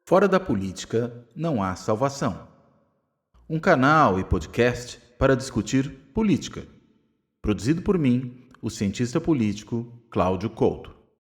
Fora da política não há salvação. Um canal e podcast para discutir política. Produzido por mim, o cientista político Cláudio Couto.